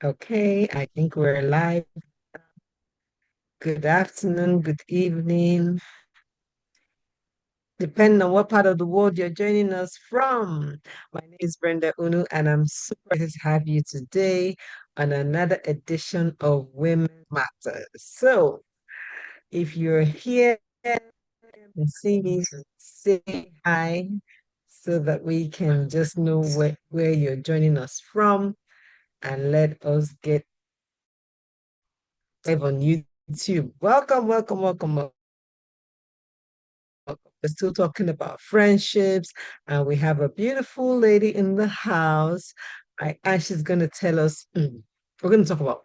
Okay, I think we're live. Good afternoon, good evening, depending on what part of the world you're joining us from. My name is Brenda Unu, and I'm super excited to have you today on another edition of Women Matter. So, if you're here and see me, say hi so that we can just know where you're joining us from and let us get live on YouTube. Welcome, welcome, welcome, welcome. We're still talking about friendships, and we have a beautiful lady in the house. And she's going to tell us, we're going to talk about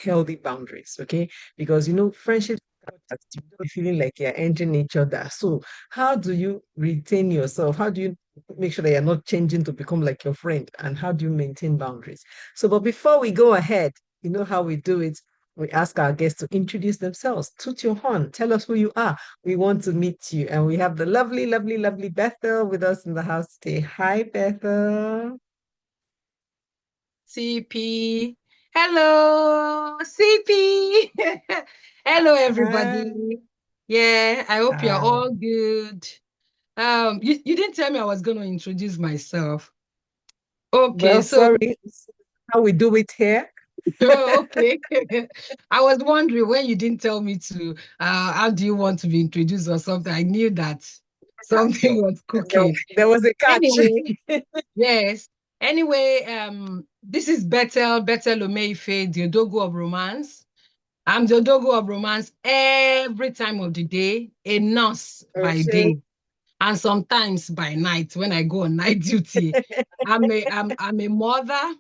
healthy boundaries, okay? Because friendships, you don't be feeling like you're entering each other. So, how do you retain yourself? How do you make sure that you're not changing to become like your friend? And how do you maintain boundaries? So, but before we go ahead, you know how we do it. We ask our guests to introduce themselves. Toot your horn. Tell us who you are. We want to meet you. And we have the lovely, lovely, lovely Bethel with us in the house today. Hi, Bethel. CP. Hello, CP. Hello, Hi. everybody. Yeah, I hope you're Uh, all good. You didn't tell me I was going to introduce myself. Okay, well, so sorry. How we do it here. okay. I was wondering when you didn't tell me to how do you want to be introduced or something. I knew that something No, was there, cooking. there was a catch. Anyway, yes. Anyway, this is Bethel Omeife, the Odogu of Romance. I'm the Odogu of Romance every time of the day, a nurse by Okay. day, and sometimes by night when I go on night duty. I'm a mother,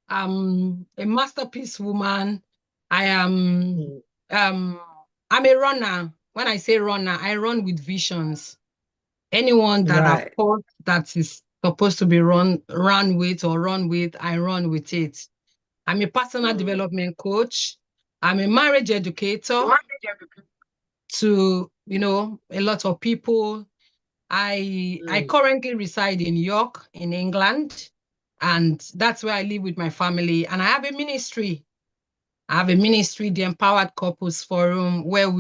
I'm a masterpiece woman. I am Mm, um I'm a runner. When I say runner, I run with visions. Anyone that I've right. thought that is supposed to be run with or run with, I run with it. I'm a personal Mm, development coach. I'm a marriage educator to, a lot of people. I mm, currently reside in York, in England, and that's where I live with my family. And I have a ministry. I have a ministry, the Empowered Couples Forum, where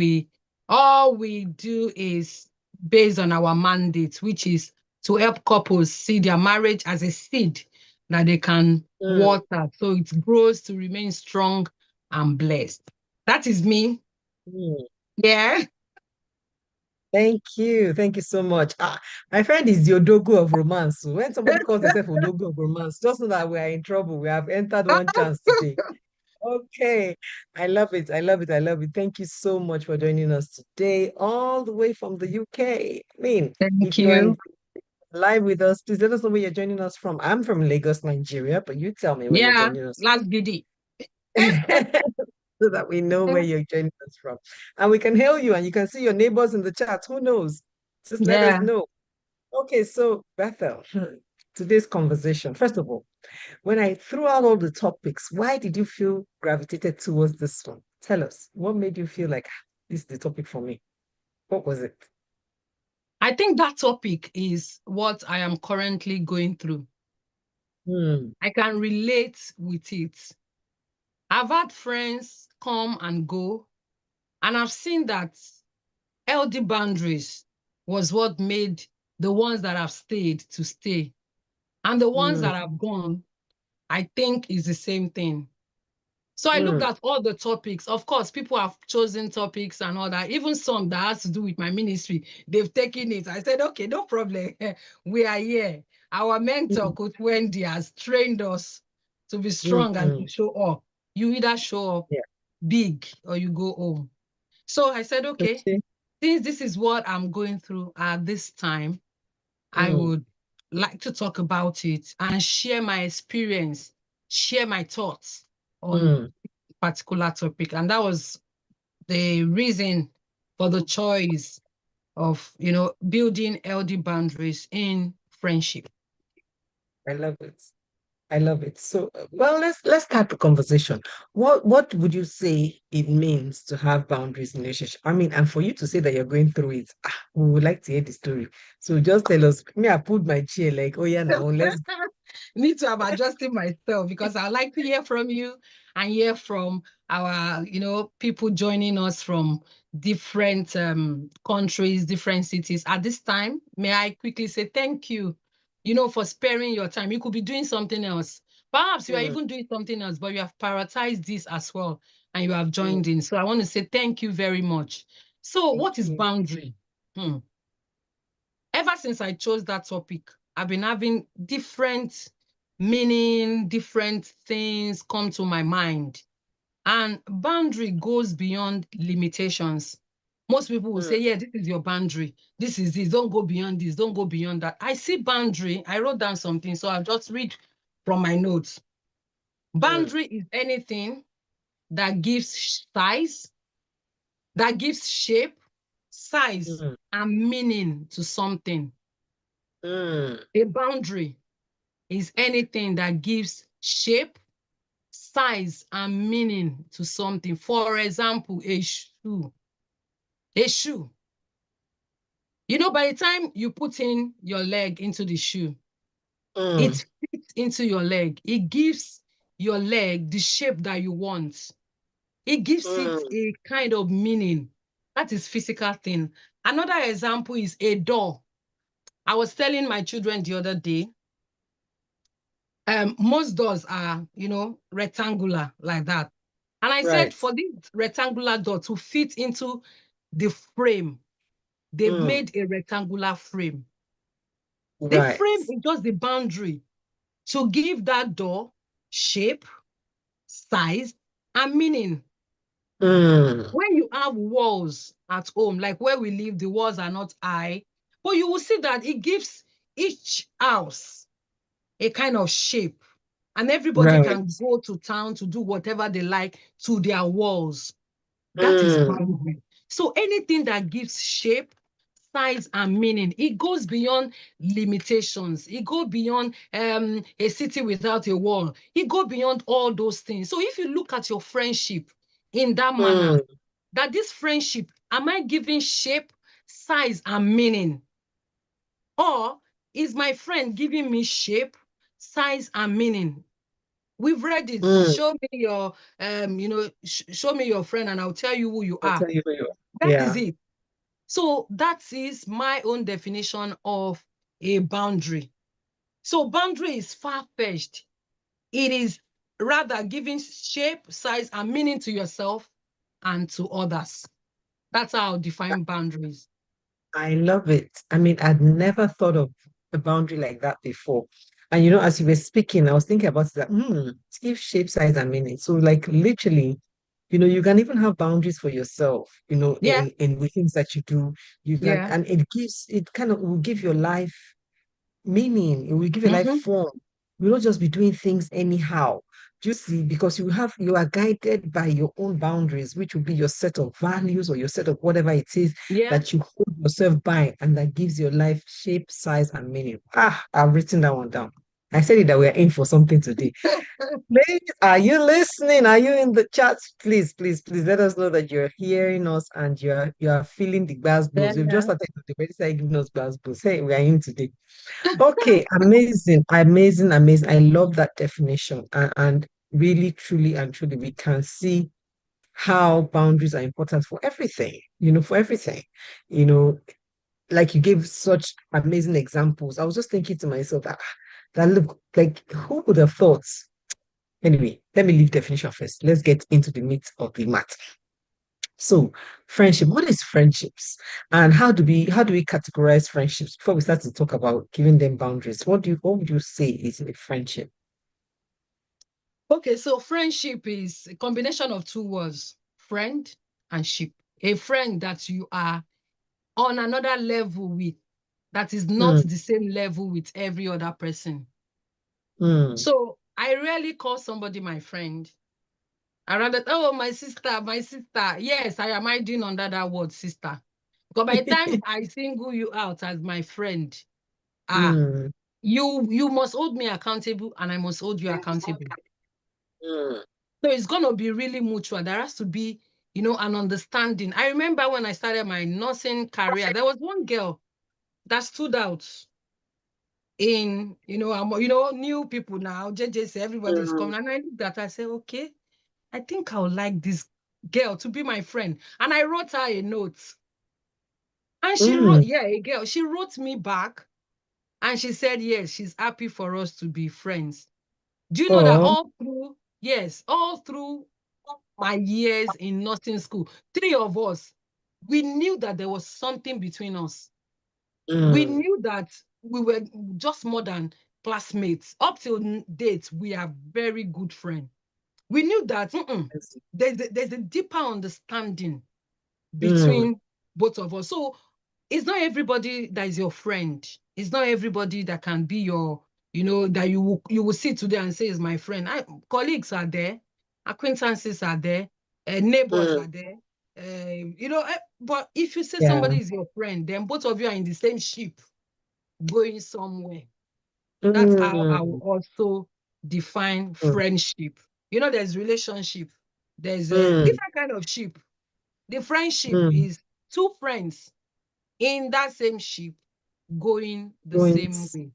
all we do is based on our mandate, which is to help couples see their marriage as a seed that they can mm, water so it grows to remain strong and blessed. That is me. mm. Yeah. Thank you. Thank you so much. My friend is the Odogu of romance. So when somebody calls themselves Odogu of romance, just know that we are in trouble. We have entered one chance today. Okay. I love it. I love it. I love it. Thank you so much for joining us today, all the way from the UK. I mean, Thank if you're you. in live with us, please let us know where you're joining us from. I'm from Lagos, Nigeria, but you tell me where you're Yeah, joining us last giddy. so that we know where you're joining us from. And we can hail you and you can see your neighbors in the chat. Who knows? Just let us Yeah. know. Okay, so Bethel, today's conversation. First of all, when I threw out all the topics, why did you feel gravitated towards this one? Tell us, what made you feel like this is the topic for me? What was it? I think that topic is what I am currently going through. Hmm. I can relate with it. I've had friends come and go, and I've seen that healthy boundaries was what made the ones that have stayed to stay. And the ones Hmm. that have gone, I think is the same thing. So I looked Hmm. at all the topics. Of course, people have chosen topics and all that, even some that has to do with my ministry. They've taken it. I said, okay, no problem. We are here. Our mentor, Hmm. Coach Wendy, has trained us to be strong and Hmm. to show up. You either show up Yeah. big or you go home. So I said, okay, Okay. since this is what I'm going through at this time, I Hmm. would like to talk about it and share my experience, share my thoughts on Hmm. particular topic. And that was the reason for the choice of, building healthy boundaries in friendship. I love it. I love it. So, well, let's start the conversation. What would you say it means to have boundaries in a relationship? I mean, and for you to say that you're going through it, we would like to hear the story. So just tell us. Me, I put my chair like, oh yeah, now let's. Need to have adjusted myself because I like to hear from you and hear from our, people joining us from different countries, different cities. At this time, may I quickly say thank you, for sparing your time. You could be doing something else. Perhaps you are Mm, even doing something else, but you have prioritized this as well and you have mm, joined in. So I want to say thank you very much. So, thank what is you. boundary? Hmm. Ever since I chose that topic, I've been having different meaning, different things come to my mind. And boundary goes beyond limitations. Most people will Mm, say, yeah, this is your boundary. This is this. Don't go beyond this. Don't go beyond that. I see boundary. I wrote down something, so I'll just read from my notes. mm, Boundary is anything that gives size, that gives shape, size, mm, and meaning to something. mm, A boundary is anything that gives shape, size, and meaning to something. For example, a shoe. A shoe. By the time you put in your leg into the shoe, mm, it fits into your leg. It gives your leg the shape that you want. It gives it mm. a kind of meaning. That is physical thing. Another example is a door. I was telling my children the other day, most doors are, rectangular like that. And I said, Right. for this rectangular door to fit into the frame, they've Mm, made a rectangular frame. The right. frame is just the boundary to give that door shape, size, and meaning. Mm, When you have walls at home, like where we live, the walls are not high, but you will see that it gives each house a kind of shape. And everybody right. can go to town to do whatever they like to their walls. That is Mm, boundary. So anything that gives shape, size, and meaning, it goes beyond limitations. It goes beyond a city without a wall. It goes beyond all those things. So if you look at your friendship in that manner, mm, that this friendship, am I giving shape, size, and meaning? Or is my friend giving me shape, size, and meaning? We've read it. mm. Show me your, show me your friend, and I'll tell you who you I'll are. tell you who you are. That is Yeah. it. So that is my own definition of a boundary. So boundary is far-fetched. It is rather giving shape, size, and meaning to yourself and to others. That's how I define boundaries. I love it. I mean, I'd never thought of a boundary like that before. And as you were speaking, I was thinking about that. Give shape, size, and meaning. So, like literally, you can even have boundaries for yourself, Yeah, in the things that you do. You can, yeah. and it kind of will give your life meaning. It will give your life Mm-hmm. form. You will not just be doing things anyhow. Do you see? Because you are guided by your own boundaries, which will be your set of values or your set of whatever it is Yeah. that you hold yourself by, and that gives your life shape, size, and meaning. I've written that one down. I said it that we're in for something today. Please, are you listening? Are you in the chat? Please, please, please let us know that you're hearing us and you're feeling the buzz. We've just Yeah. started the already started giving us buzz. Hey, we are in today. Okay, amazing, amazing, amazing. I love that definition. And really, truly, and truly, we can see how boundaries are important for everything, for everything. You know, like you gave such amazing examples. I was just thinking to myself that look like who would have thought? Anyway, let me leave definition first. Let's get into the meat of the matter. So, friendship, what is friendships? And how do we categorize friendships before we start to talk about giving them boundaries? What would you say is a friendship? Okay, so friendship is a combination of two words, friend and ship. A friend that you are on another level with, that is not Mm, the same level with every other person. mm. So I rarely call somebody my friend. I rather, oh, my sister, my sister. Yes, I am hiding under that word, sister. Because by the time I single you out as my friend, ah, Mm. You must hold me accountable and I must hold you accountable. Mm. So it's going to be really mutual. There has to be, an understanding. I remember when I started my nursing career, there was one girl that stood out in, new people now, JJC, everybody's Mm. coming. And I looked at her, I said, okay, I think I would like this girl to be my friend. And I wrote her a note. And she wrote, Mm. yeah, a girl, she wrote me back and she said, yes, she's happy for us to be friends. Do you know that Oh. all through my years in nursing school, three of us, we knew that there was something between us. We Mm. knew that we were just more than classmates. Up till date, we are very good friends. We knew that there's a deeper understanding Mm. between both of us. So it's not everybody that is your friend. It's not everybody that can be your, that you will sit today and say is my friend. Colleagues are there, acquaintances are there, neighbors Mm. are there. But if you say Yeah. somebody is your friend, then both of you are in the same ship going somewhere. That's how I will Mm. also define Mm. friendship. There's relationship, there's a Mm. different kind of ship. The friendship Mm. is two friends in that same ship going the same Points. way.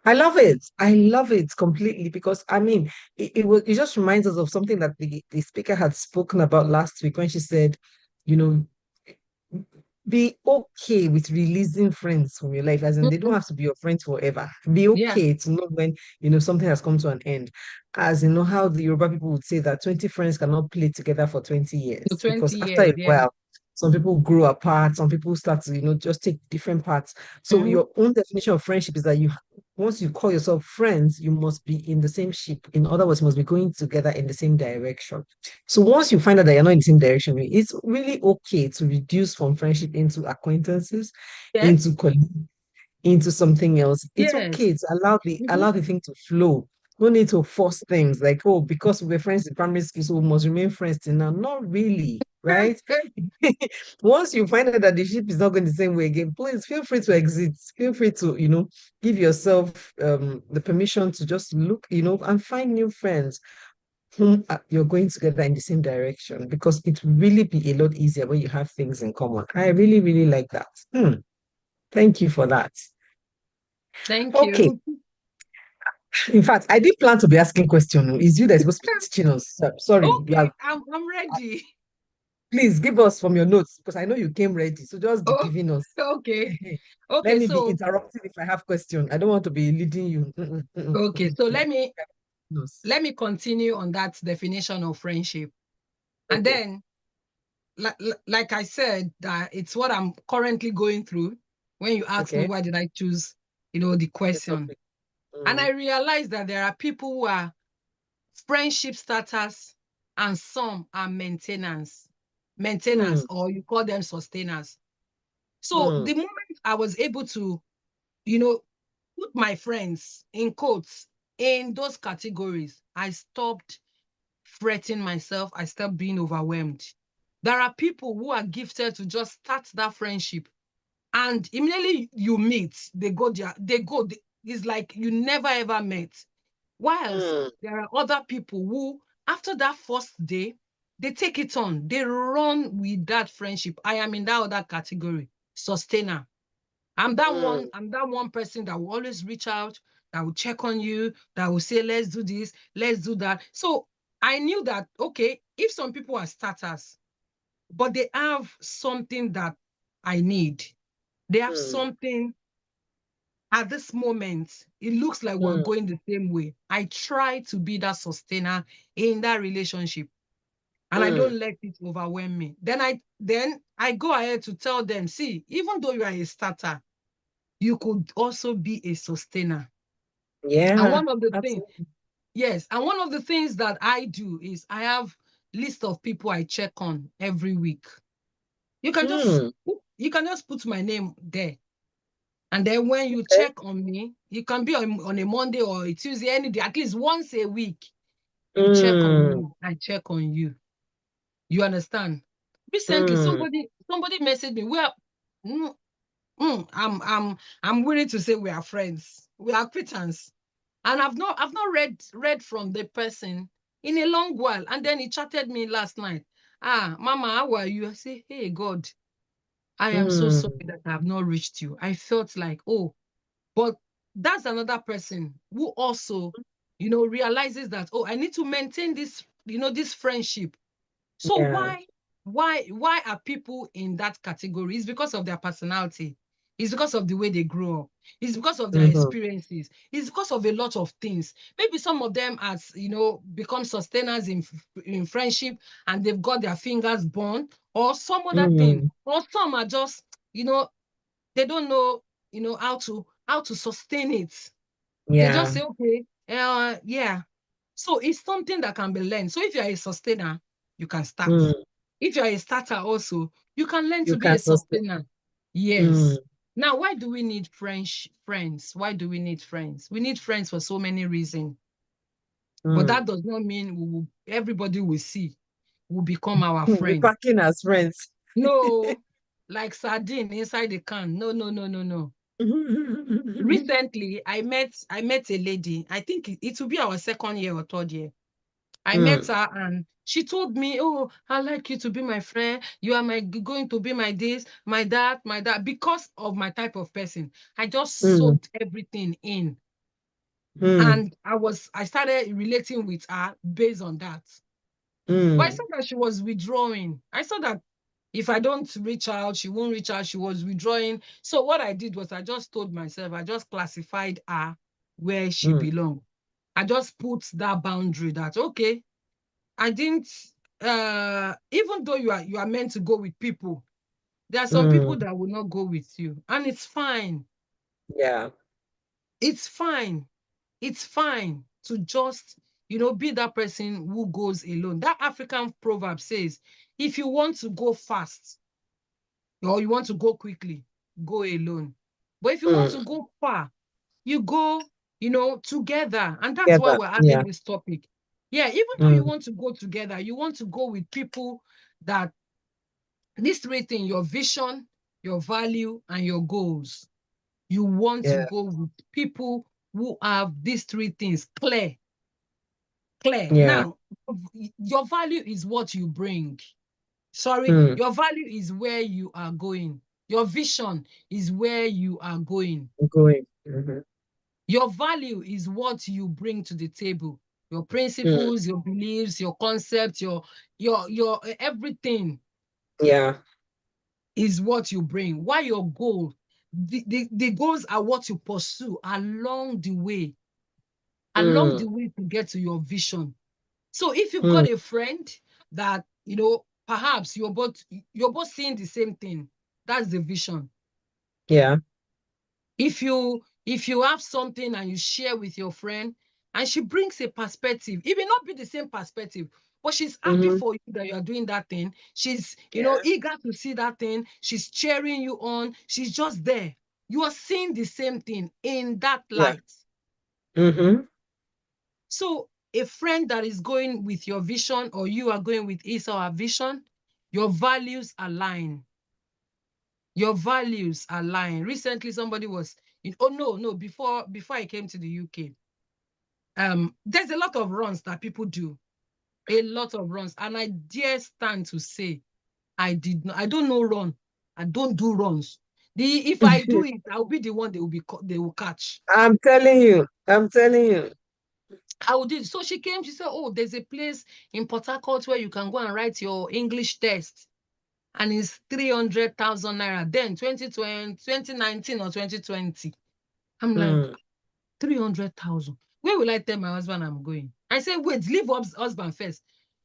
I love it. I love it completely because I mean, it just reminds us of something that the speaker had spoken about last week when she said, you know, be okay with releasing friends from your life, as in they don't Mhm. have to be your friends forever. Be Yeah, okay to know when something has come to an end. As how the Yoruba people would say that 20 friends cannot play together for 20 for years, 20 because after years. a Yeah. while, some people grow apart, some people start to, just take different paths. So Mhm. your own definition of friendship is that once you call yourself friends, you must be in the same ship. In other words, you must be going together in the same direction. So once you find out that you're not in the same direction, it's really okay to reduce from friendship into acquaintances, Yes. into colleagues, into something else. It's Yes. okay to allow the Mhm. allow the thing to flow. No need to force things like, oh, because we were friends in primary school, so we must remain friends till now. Not really, right? Once you find out that the ship is not going the same way again, please feel free to exit. Feel free to, give yourself the permission to just look, and find new friends whom you're going together in the same direction, because it will really be a lot easier when you have things in common. I really, really like that. Thank you for that. Thank Okay. you. In fact, I did plan to be asking question. It's you that's supposed to be teaching us. Sorry. Okay, I'm ready. Please give us from your notes because I know you came ready. So just be Oh, giving us. okay. Let Okay, me be so interrupting if I have question. I don't want to be leading you. okay, so let me Yes. let me continue on that definition of friendship. And Okay. then like I said, that it's what I'm currently going through when you ask me Okay. why did I choose, the The question. topic. And I Mm. realized that there are people who are friendship starters and some are maintenance, Mm. or you call them sustainers. So Mm. the moment I was able to, you know, put my friends in quotes in those categories, I stopped fretting myself. I stopped being overwhelmed. There are people who are gifted to just start that friendship, and immediately you meet, it's like you never ever met. Whilst Mm. there are other people who, after that first day, they take it on, they run with that friendship. I am in that other category, sustainer. Mm. I'm that one person that will always reach out, that will check on you, that will say, let's do this, let's do that. So I knew that, okay, if some people are starters, but they have something that I need, they have Mm. something at this moment, it looks like we're Mm. going the same way. I try to be that sustainer in that relationship, and I Mm. don't let it overwhelm me. Then I go ahead to tell them, see, even though you are a starter, you could also be a sustainer. And Yeah, one of the things, absolutely. yes, and one of the things that I do is I have list of people I check on every week. You can just Mm. you can just put my name there. And then when you Okay. check on me, you can be on a Monday or a Tuesday, any day, at least once a week. You check on Mm. me, I check on you. You understand? Recently, Mm. somebody messaged me. Well, mm, I'm willing to say we are friends. we are acquaintance. And I've not read from the person in a long while. And then he chatted me last night. Ah, Mama, how are you? I say, hey God, I am so sorry Mm. that I have not reached you. I felt like, oh, but that's another person who also, realizes that, oh, I need to maintain this, this friendship. So Yeah. why are people in that category? It's because of their personality. It's because of the way they grow up. It's because of their Mm-hmm. experiences. It's because of a lot of things. Maybe some of them has, become sustainers in friendship and they've got their fingers burned, or some other thing, Mm. or some are just, they don't know, how to sustain it. They just Yeah. say, okay, yeah. So it's something that can be learned. So if you're a sustainer, you can start. Mm. If you're a starter also, you can learn You to be can a sustain. sustainer. Mm. Yes. Now, why do we need friends? Why do we need friends? We need friends for so many reasons. But Mm. that does not mean everybody we see will become our We're friend. packing as friends. No, like sardine inside the can. No, no, no, no, no. Recently, I met a lady. I think it will be our second year or third year. I met Mm. her and she told me, oh, I like you to be my friend. You are going to be my this, my that, my that. Because of my type of person, I just Mm. soaked everything in. Mm. And I started relating with her based on that. But I saw Mm. that she was withdrawing. I saw that if I don't reach out, she won't reach out. She was withdrawing. So what I did was I just told myself, I just classified her where she Mm. belonged. I just put that boundary that, okay, I didn't even though you are meant to go with people, there are some people Mm. that will not go with you. And it's fine. Yeah. It's fine. It's fine to just, be that person who goes alone. That African proverb says, if you want to go fast or you want to go quickly, go alone. But if you want Mm. to go far, you go, together. And that's why Together. we're Yeah. having this topic. Yeah, even though you Mm. want to go together, you want to go with people that these three things, your vision, your value, and your goals. You want to Yeah. go with people who have these three things clear. Clear. Yeah. Now, your value is what you bring. Sorry, Mm. your value is where you are going. Your vision is where you are going. Going. Mm-hmm. Your value is what you bring to the table. Your Mm. principles, your beliefs, your concepts, your everything Yeah. is what you bring. Why your goal? The goals are what you pursue along Mm. the way to get to your vision. So if you've Mm. got a friend that perhaps you're both seeing the same thing, that's the vision. Yeah. If you have something and you share with your friend and she brings a perspective, it may not be the same perspective, but she's happy Mm-hmm. for you that you are doing that thing. She's Yeah. eager to see that thing. She's cheering you on. She's just there. You are seeing the same thing in that Yeah. light. Mm-hmm. So a friend that is going with your vision, or you are going with his or her vision, your values align. Your values align. Recently somebody was oh no, before I came to the UK, there's a lot of runs that people do, a lot of runs, and I dare stand to say I don't know run. I don't do runs. If I do it, I'll be the one they will catch. I'm telling you. I'm telling you. I would do it. So she came, she said, oh, there's a place in Port Harcourt where you can go and write your English test. And it's 300,000 naira. Then 2020, 2019 or 2020. I'm like, Mm. 300,000. Where will I tell my husband I'm going? I say, wait, leave husband first.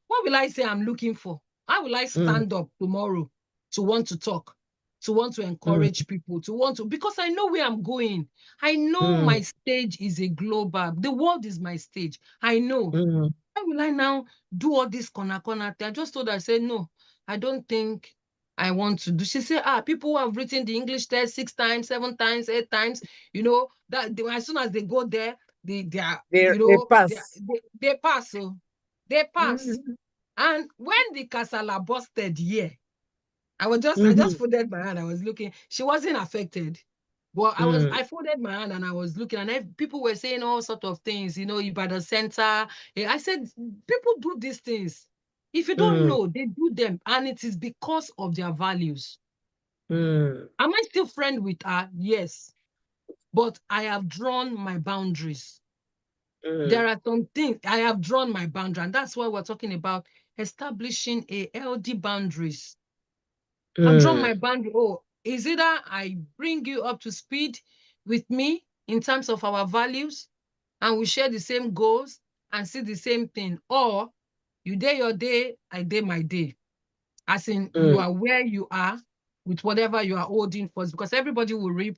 What will I say I'm looking for? How will I Mm. stand up tomorrow to want to talk, to want to Mm. encourage people, because I know where I'm going. I know Mm. my stage is a global. The world is my stage. I know. Mm. Why will I now do all this corner thing? I just told her, I said, no, I don't think I want to do. She said, people who have written the English test 6 times, 7 times, 8 times, that as soon as they go there, they are, They pass. they pass. So they pass. Mm-hmm. And when the Kasala busted here, I just Mm-hmm. folded my hand. I was looking. She wasn't affected. But Mm, I folded my hand and I was looking, and people were saying all sort of things, you by the center. I said, people do these things. If you don't mm, know, they do them, and it is because of their values. mm, Am I still friend with her? Yes. But I have drawn my boundaries. There mm, are some things I have drawn my boundary, and that's why we're talking about establishing a healthy boundaries. I've drawn mm, my boundary. Oh, is either I bring you up to speed with me in terms of our values, and we share the same goals and see the same thing, or you day your day, I day my day. As in, you mm. are where you are with whatever you are holding first, because everybody will reap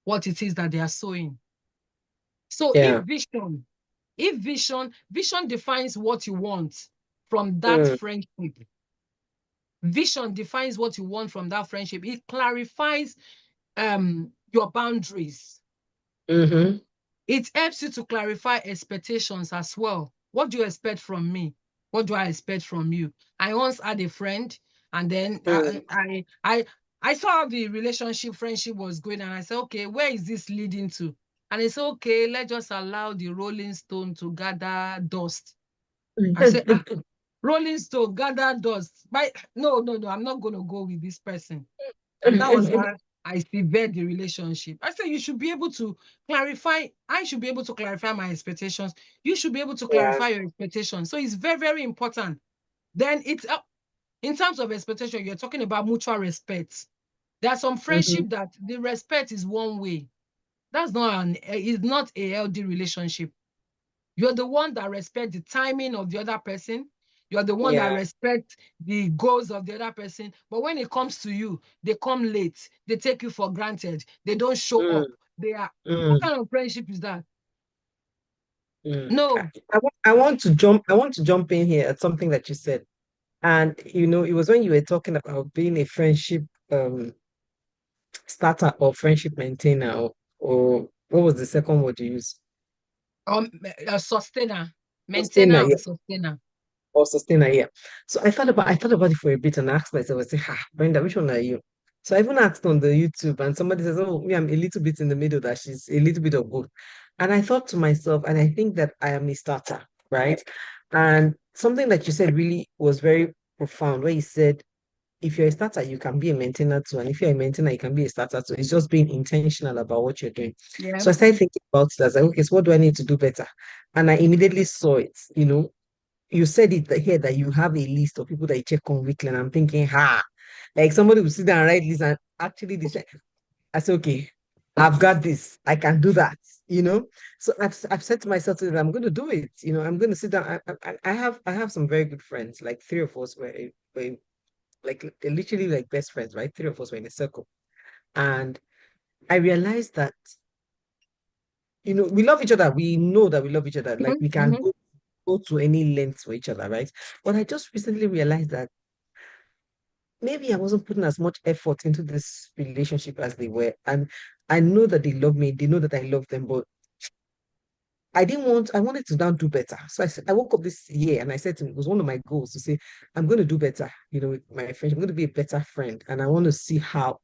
what it is that they are sowing. So Yeah. vision defines what you want from that Mm, friendship. Vision defines what you want from that friendship. It clarifies your boundaries. mm-hmm. It helps you to clarify expectations as well. What do you expect from me? What do I expect from you? I once had a friend, and then Mm, I saw how the friendship was going, and I said, okay, where is this leading to? And it's okay, let's just allow the rolling stone to gather dust. I said, rolling stone, gather dust. No, I'm not going to go with this person. And that was how I severed the relationship. I said, you should be able to clarify. I should be able to clarify my expectations. You should be able to yeah. clarify your expectations. So it's very, very important. Then it's in terms of expectation, you're talking about mutual respect. There are some Mm-hmm. friendship that the respect is one way. It's not a healthy relationship. You're the one that respect the timing of the other person. You're the one that Yeah. respect the goals of the other person. But when it comes to you, they come late. They take you for granted. They don't show Mm, up. They are. What mm, kind of friendship is that? mm. No. I want to jump in here at something that you said. And it was when you were talking about being a friendship starter or friendship maintainer, or what was the second word you used? A sustainer, Sustainer, maintainer, yeah, or sustainer. or sustainer, yeah. So I thought about it for a bit and asked myself, I said, Brenda, which one are you? So I even asked on the YouTube, and somebody says, oh, me, I'm a little bit in the middle, that she's a little bit of both. And I thought to myself, and I think that I am a starter, right? And something that you said really was very profound, where you said, if you're a starter, you can be a maintainer too. And if you're a maintainer, you can be a starter too. It's just being intentional about what you're doing. Yeah. So I started thinking about it as like, okay, so what do I need to do better? And I immediately saw it. You said it here that you have a list of people that you check on weekly. And I'm thinking, like somebody will sit down and write list and actually decide. I said, okay, I've got this. I can do that. So I've said to myself that I'm going to do it. I'm going to sit down. I have some very good friends, like three of us were like they're literally like best friends, right? Three of us were in a circle. And I realized that, we love each other. We know that we love each other. Like we can Mm-hmm. go to any lengths for each other, right? But I just recently realized that maybe I wasn't putting as much effort into this relationship as they were. And I know that they love me, they know that I love them, but I wanted to now do better. So I woke up this year and I said to me, it was one of my goals to say, I'm going to do better, with my friends. I'm going to be a better friend. And I want to see how.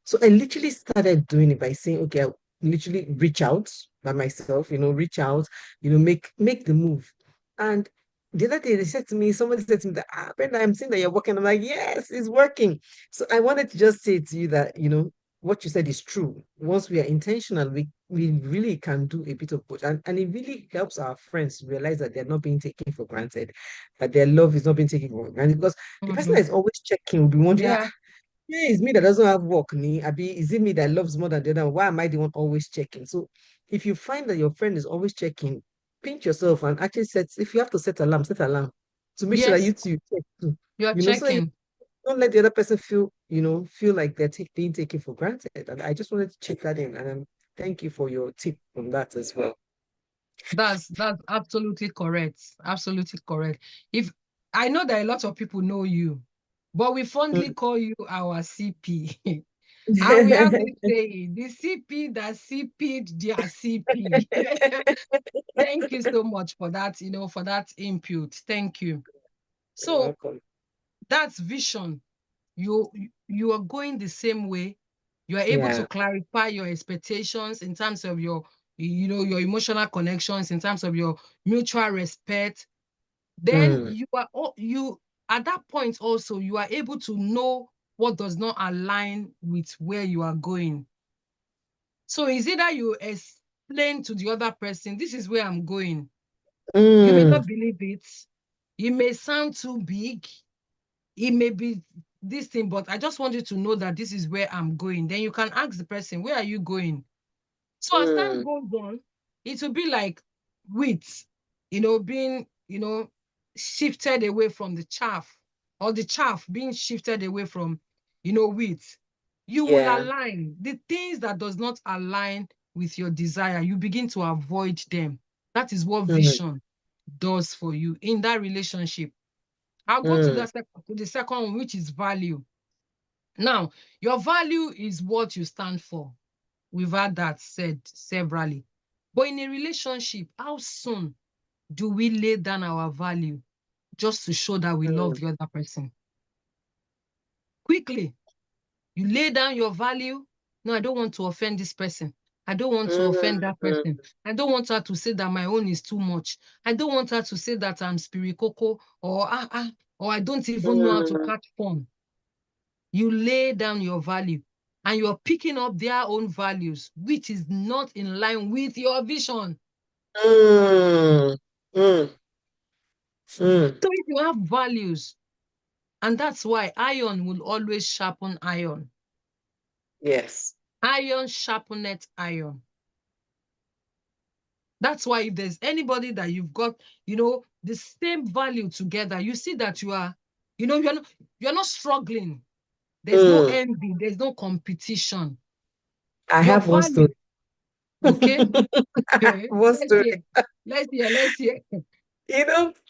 So I literally started doing it by saying, okay, I'll literally reach out by myself, reach out, make the move. And the other day somebody said to me that, Brenda, I'm seeing that you're working. I'm like, yes, it's working. So I wanted to just say to you that, what you said is true. Once we are intentional, we really can do a bit of both. And it really helps our friends realize that they're not being taken for granted, that their love is not being taken for granted. Because the person Mm-hmm. that is always checking will be wondering, Yeah. yeah, it's me that doesn't have work, ni. Abi, is it me that loves more than the other one? Why am I the one always checking? So if you find that your friend is always checking, pinch yourself and actually if you have to set alarm to make sure that Yes. you two check too. You're So that you checking. don't let the other person feel like they're being taken for granted. And I just wanted to check that in. And thank you for your tip on that as well. That's absolutely correct. Absolutely correct. If I know that a lot of people know you, but we fondly Mm. call you our CP. And we have this saying, the CP that CP'd their CP. Thank you so much for that, for that input. Thank you. You're So welcome. that's vision. You are going the same way. You are able to Yeah. clarify your expectations in terms of your, your emotional connections, in terms of your mutual respect. Then Mm, you at that point also you are able to know what does not align with where you are going. So is either you explain to the other person, this is where I'm going. You may mm, not believe it. It may sound too big. It may be this thing, but I just want you to know that this is where I'm going. Then you can ask the person, where are you going? So as time mm, goes on, it will be like wheat, being, shifted away from the chaff, or the chaff being shifted away from, wheat. You will yeah. align. The things that does not align with your desire, you begin to avoid them. That is what Mm, vision does for you in that relationship. I'll go to mm, the second one, which is value. Now, your value is what you stand for. We've had that said severally. But in a relationship, how soon do we lay down our value just to show that we love mm, the other person? Quickly, you lay down your value. No, I don't want to offend this person. I don't want to offend that mm, person. I don't want her to say that my own is too much. I don't want her to say that I'm spirikoko, or I don't even know how to mm, catch fun. You lay down your value and you're picking up their own values, which is not in line with your vision. mm, mm, mm. So if you have values, and that's why iron will always sharpen iron. Yes. Iron sharpeneth iron. That's why if there's anybody that you've got, the same value together, you see that you're not struggling. There's no Mm. envy, there's no competition. I Your have one story. value, okay? One Let's story. hear. Let's hear.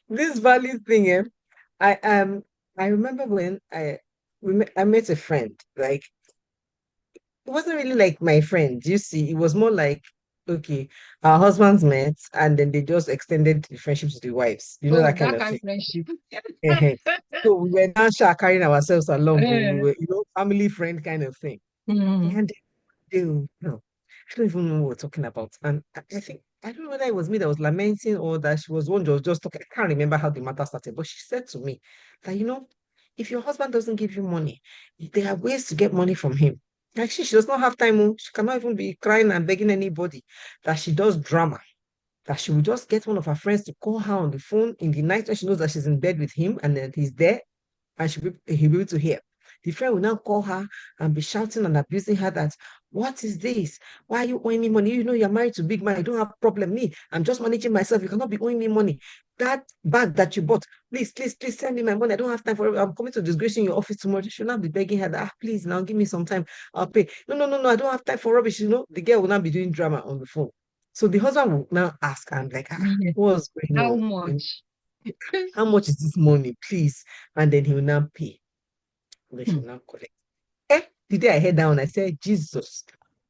This value thing, I I remember when I met a friend. Like it wasn't really like my friend, you see, it was more like okay, our husbands met and then they just extended the friendship to the wives, Oh, that kind that of kind thing. of friendship. Ehen. So we were now carrying ourselves along, oh, we Eh, were, family friend kind of thing. mm, And they, no, I don't even know what we're talking about. And I think, I don't know whether it was me that was lamenting or that she was one that was just talking. I can't remember how the matter started, but she said to me that, if your husband doesn't give you money, there are ways to get money from him. Like she does not have time. Oh, she cannot even be crying and begging anybody. That she does drama. That she will just get one of her friends to call her on the phone in the night when she knows that she's in bed with him and then he's there and he'll be able to hear. The friend will now call her and be shouting and abusing her that, what is this? Why are you owing me money? You know you're married to big man. You don't have problem. Me, I'm just managing myself. You cannot be owing me money. That bag that you bought, please, please, please send me my money. I don't have time for it. I'm coming to disgrace you in your office tomorrow. She'll not be begging her that, please, now give me some time. I'll pay. No, no, no, no. I don't have time for rubbish. The girl will not be doing drama on the phone. So the husband will now ask, I'm like, yeah. what's going How on? much? How much is this money, please? And then he will now pay. They Hmm. should now collect. The day I head down, I said, Jesus.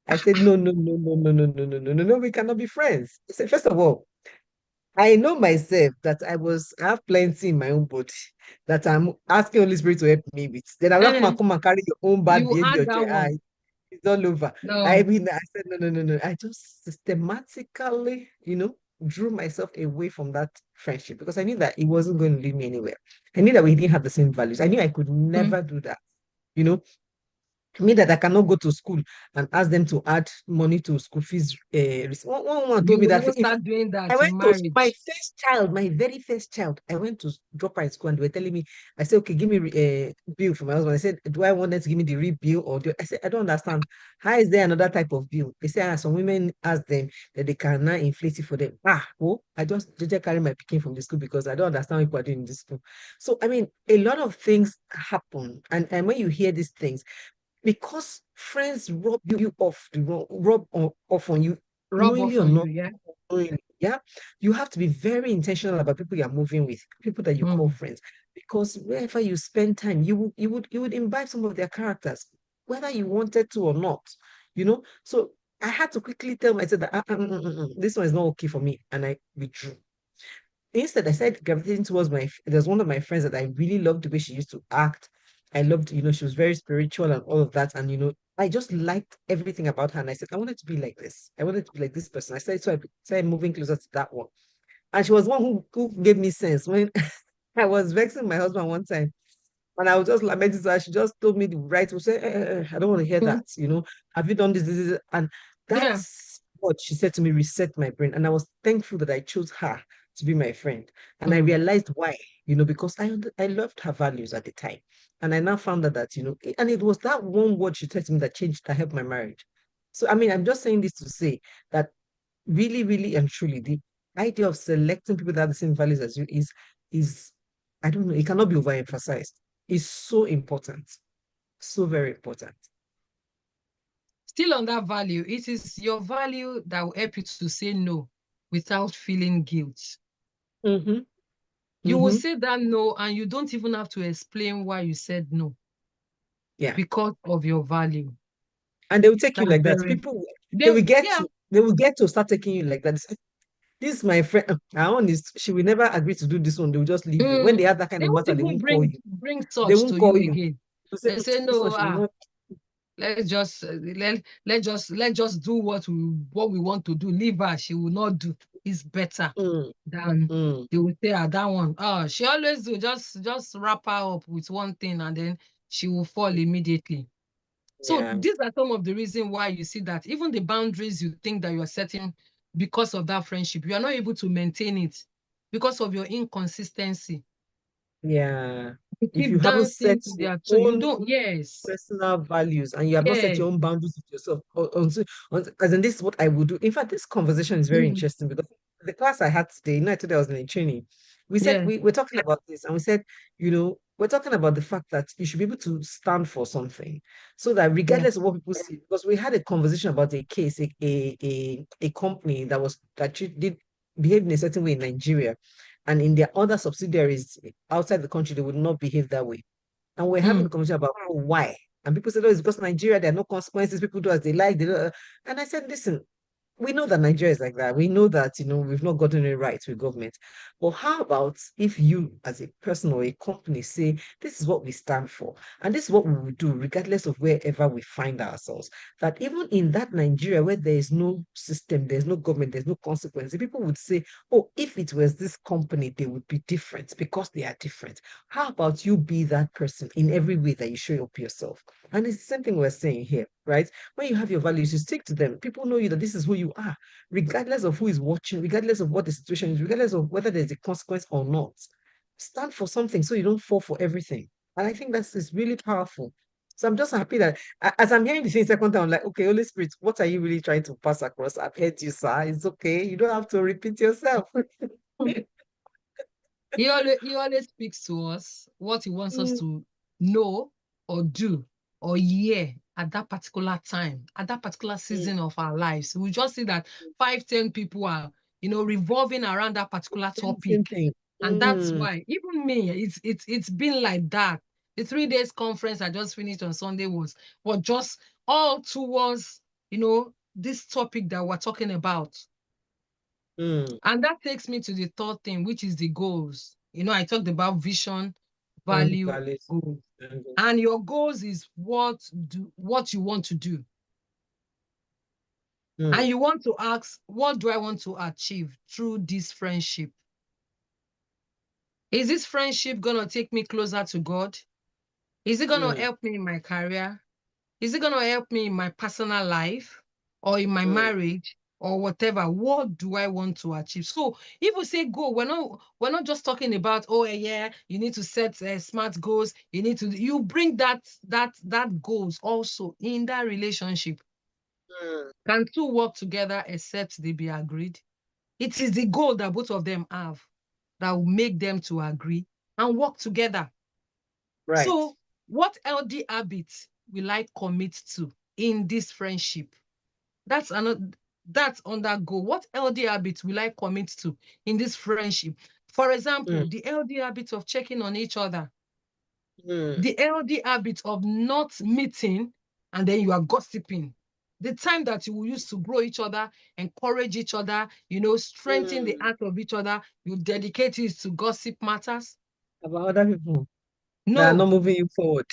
I said, no, no, no, no, no, no, no, no, no, no, no, we cannot be friends. I said, first of all, I know myself that I have plenty in my own body that I'm asking Holy Spirit to help me with. Then I'm not Eh, come and carry your own bad you behavior. add that one. It's all over. I No. mean, I said, no, no, no, no. I just systematically, drew myself away from that friendship because I knew that it wasn't going to lead me anywhere. I knew that we didn't have the same values. I knew I could Mm. never do that. You know, me that I cannot go to school and ask them to add money to school fees. One woman You told me will that not if start doing I that went in to my marriage. first child, my very first child. I went to drop her in school and they were telling me, I said, okay, give me a bill for my husband. I said, do I want them to give me the real bill I said, I don't understand. How is there another type of bill? They say, some women ask them that they can now inflate it for them. I just carry my picking from the school because I don't understand what people are doing in this school. So, I mean, a lot of things happen. And when you hear these things, because friends rub you off the wrong, off on you, Rub knowingly off or on you, not yeah? knowingly, yeah, you have to be very intentional about people you're moving with, people that you call Mm. friends, because wherever you spend time, you would imbibe some of their characters, whether you wanted to or not, So I had to quickly tell myself that this one is not okay for me, and I withdrew. Instead, I started gravitating towards there's one of my friends that I really loved the way she used to act. I loved, she was very spiritual and all of that. And, I just liked everything about her. And I said, I wanted to be like this. I wanted to be like this person. I started, so I started moving closer to that one. And she was one who gave me sense when I was vexing my husband one time. And I was just lamenting to her. She just told me the right to say, I don't want to hear Mm. that. Have you done this? And Yeah. that's what she said to me, reset my brain. And I was thankful that I chose her to be my friend. And I Mm. realized why, because I loved her values at the time. And I now found out that, and it was that one word she said to me that helped my marriage. So, I mean, I'm just saying this to say that really, really and truly, the idea of selecting people that have the same values as you is I don't know, it cannot be overemphasized. It's so important, so very important. Still on that value, it is your value that will help you to say no without feeling guilt. Mm-hmm. You will Mm-hmm. say that no, and you don't even have to explain why you said no Yeah. because of your value. And they will take you That's like that. very, People they, yeah, they will get to start taking you like that. This is my friend. Our own is she will never agree to do this one. They will just leave you. When they have that kind they of won't matter, they even won't call bring you. bring They such won't to you call you. again. They say, They say this one no, she will not. let's just do what we want to do. Leave her, she will not do. It's better Mm, than mm, they will say that one. Oh, she always do. Just wrap her up with one thing and then she will fall immediately. So yeah. these are some of the reasons why you see that even the boundaries you think that you are setting because of that friendship, you are not able to maintain it because of your inconsistency. Yeah. You If keep you haven't set dancing to your their tune. You own don't, yes, personal values and you have not set yes. your own boundaries with yourself, as in this is what I would do. In fact, this conversation is very Mm, interesting because the class I had today, I told you I was in a training. We said yeah. we're talking about this, and we said, we're talking about the fact that you should be able to stand for something so that Yeah. regardless of what people say, because we had a conversation about a case, a company did behave in a certain way in Nigeria, and in their other subsidiaries outside the country, they would not behave that way. And we're having a Mm. conversation about why. And people said, oh, it's because Nigeria, there are no consequences. People do as they like. And I said, listen, we know that Nigeria is like that. We know that, we've not gotten it right with government. But how about if you, as a person or a company, say, this is what we stand for, and this is what we will do, regardless of wherever we find ourselves? That even in that Nigeria where there is no system, there's no government, there's no consequence, people would say, oh, if it was this company, they would be different because they are different. How about you be that person in every way that you show up yourself? And it's the same thing we're saying here, right? When you have your values, you stick to them. People know you that this is who you are, regardless of who is watching, regardless of what the situation is, regardless of whether there's a consequence or not. Stand for something so you don't fall for everything. And I think that's is really powerful. So I'm just happy that as I'm hearing the thing second time, I'm like, okay, Holy Spirit, what are you really trying to pass across? I've heard you, sir. It's okay. You don't have to repeat yourself. He always speaks to us what he wants us Mm, to know or do or hear at that particular time, at that particular mm, season of our lives. We just see that 5, 10 people are, revolving around that particular same topic. thing. And that's Mm, why even me, it's been like that. The 3 days conference I just finished on Sunday was just all towards, this topic that we're talking about. mm, And that takes me to the third thing, which is the goals. I talked about vision, value, valid. goals. And your goals is what you want to do. And Mm, you want to ask, what do I want to achieve through this friendship? Is this friendship going to take me closer to God? Is it going to mm, help me in my career? Is it going to help me in my personal life or in my mm. marriage or whatever? What do I want to achieve? So if we say goal, we're not just talking about, oh yeah, you need to set smart goals. You bring that goals also in that relationship. Mm, Can two work together except they be agreed? It is the goal that both of them have that will make them to agree and work together. right. So, what LD habits will I commit to in this friendship? That's another. That's under goal. What LD habits will I commit to in this friendship? For Mm, example, the LD habit of checking on each other, mm, the LD habit of not meeting and then you are gossiping. The time that you will use to grow each other, encourage each other, strengthen the mm. heart of each other, you dedicate it to gossip matters. About other people that are not No, moving you forward.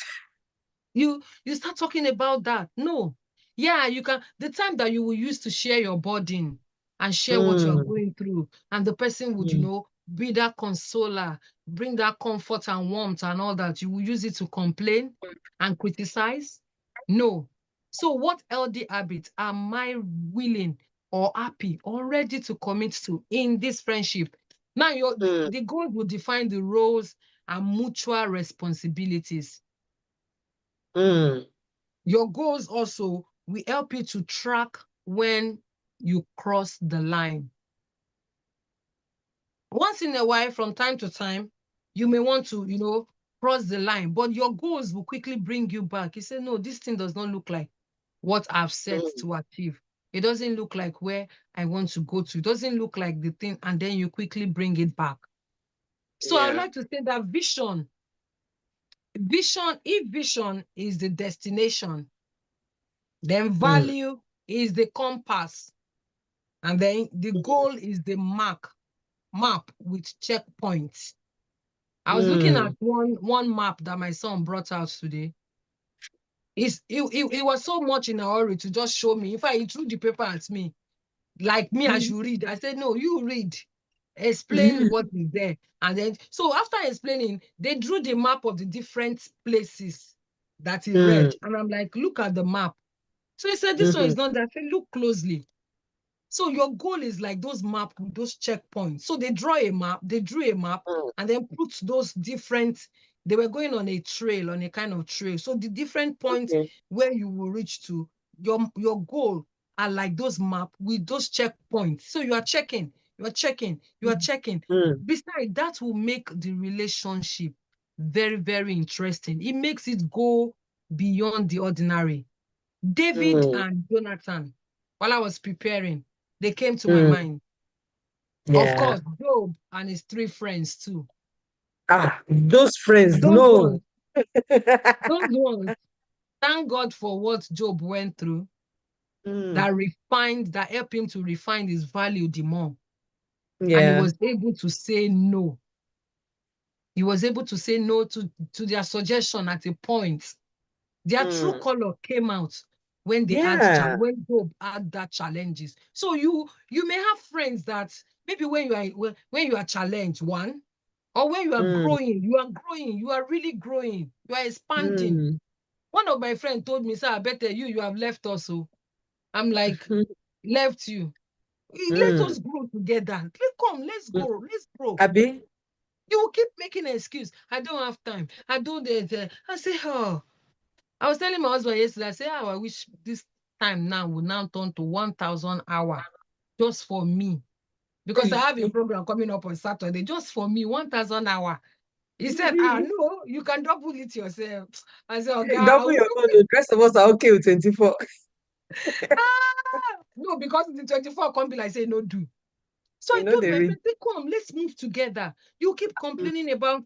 You start talking about that. No. Yeah, you can, the time that you will use to share your burden and share what you are Mm, going through, and the person would, mm, be that consoler, bring that comfort and warmth and all that, you will use it to complain and criticize. No. So what healthy habits am I willing or happy or ready to commit to in this friendship? Now mm, the goals will define the roles and mutual responsibilities. mm, Your goals also will help you to track when you cross the line. Once in a while, from time to time, you may want to, cross the line, but your goals will quickly bring you back. You say, no, this thing does not look like what I've set mm. to achieve. It doesn't look like where I want to go to. It doesn't look like the thing, and then you quickly bring it back. So I would Yeah. like to say that if vision is the destination, then Mm, value is the compass, and then the goal is the map with checkpoints. I was looking at mm, one map that my son brought out today. He was so much in a hurry to just show me. In fact, he threw the paper at me, like me, I mm, should read. I said, no, you read. Explain mm, what is there. And then, so after explaining, they drew the map of the different places that he mm, read. And I'm like, look at the map. So he said, this one mhm, is not there. I said, look closely. So your goal is like those map with those checkpoints. So they drew a map mm. and then put those different, they were going on a trail, on a kind of trail. So the different points Okay. where you will reach to, your goal are like those map with those checkpoints. So you are checking, you are checking. Mm, Besides, that will make the relationship very, very interesting. It makes it go beyond the ordinary. David mm, and Jonathan, while I was preparing, they came to my mm. mind. Of Yeah. course, Job and his three friends too. Ah, those friends, Those no. ones, those ones, thank God for what Job went through Mm, that helped him to refine his value the more. And he yeah. was able to say no. He was able to say no to their suggestion at a point. Their true Mm, color came out when yeah. when Job had that challenges. So you may have friends that maybe when you are challenged, one, or when Mm, you are really growing, you are expanding. mm, One of my friends told me, sir, I bet you have left us. So I'm like, left you. Let mm, us grow together. Let's mm. go, let's grow. Abby? You will keep making an excuse. I don't have time. I don't. I say, oh, I was telling my husband yesterday, I said, oh, I wish this time now will now turn to 1,000 hour just for me. Because I have a program coming up on Saturday, just for me, 1,000 hour. He said, no, you can double it yourself. I said, okay, I Double will. your own. The rest of us are okay with 24. No, because the 24 can't be like, say, no, do. So You I know told they my read. friend, say, come, let's move together. You keep Mm, complaining about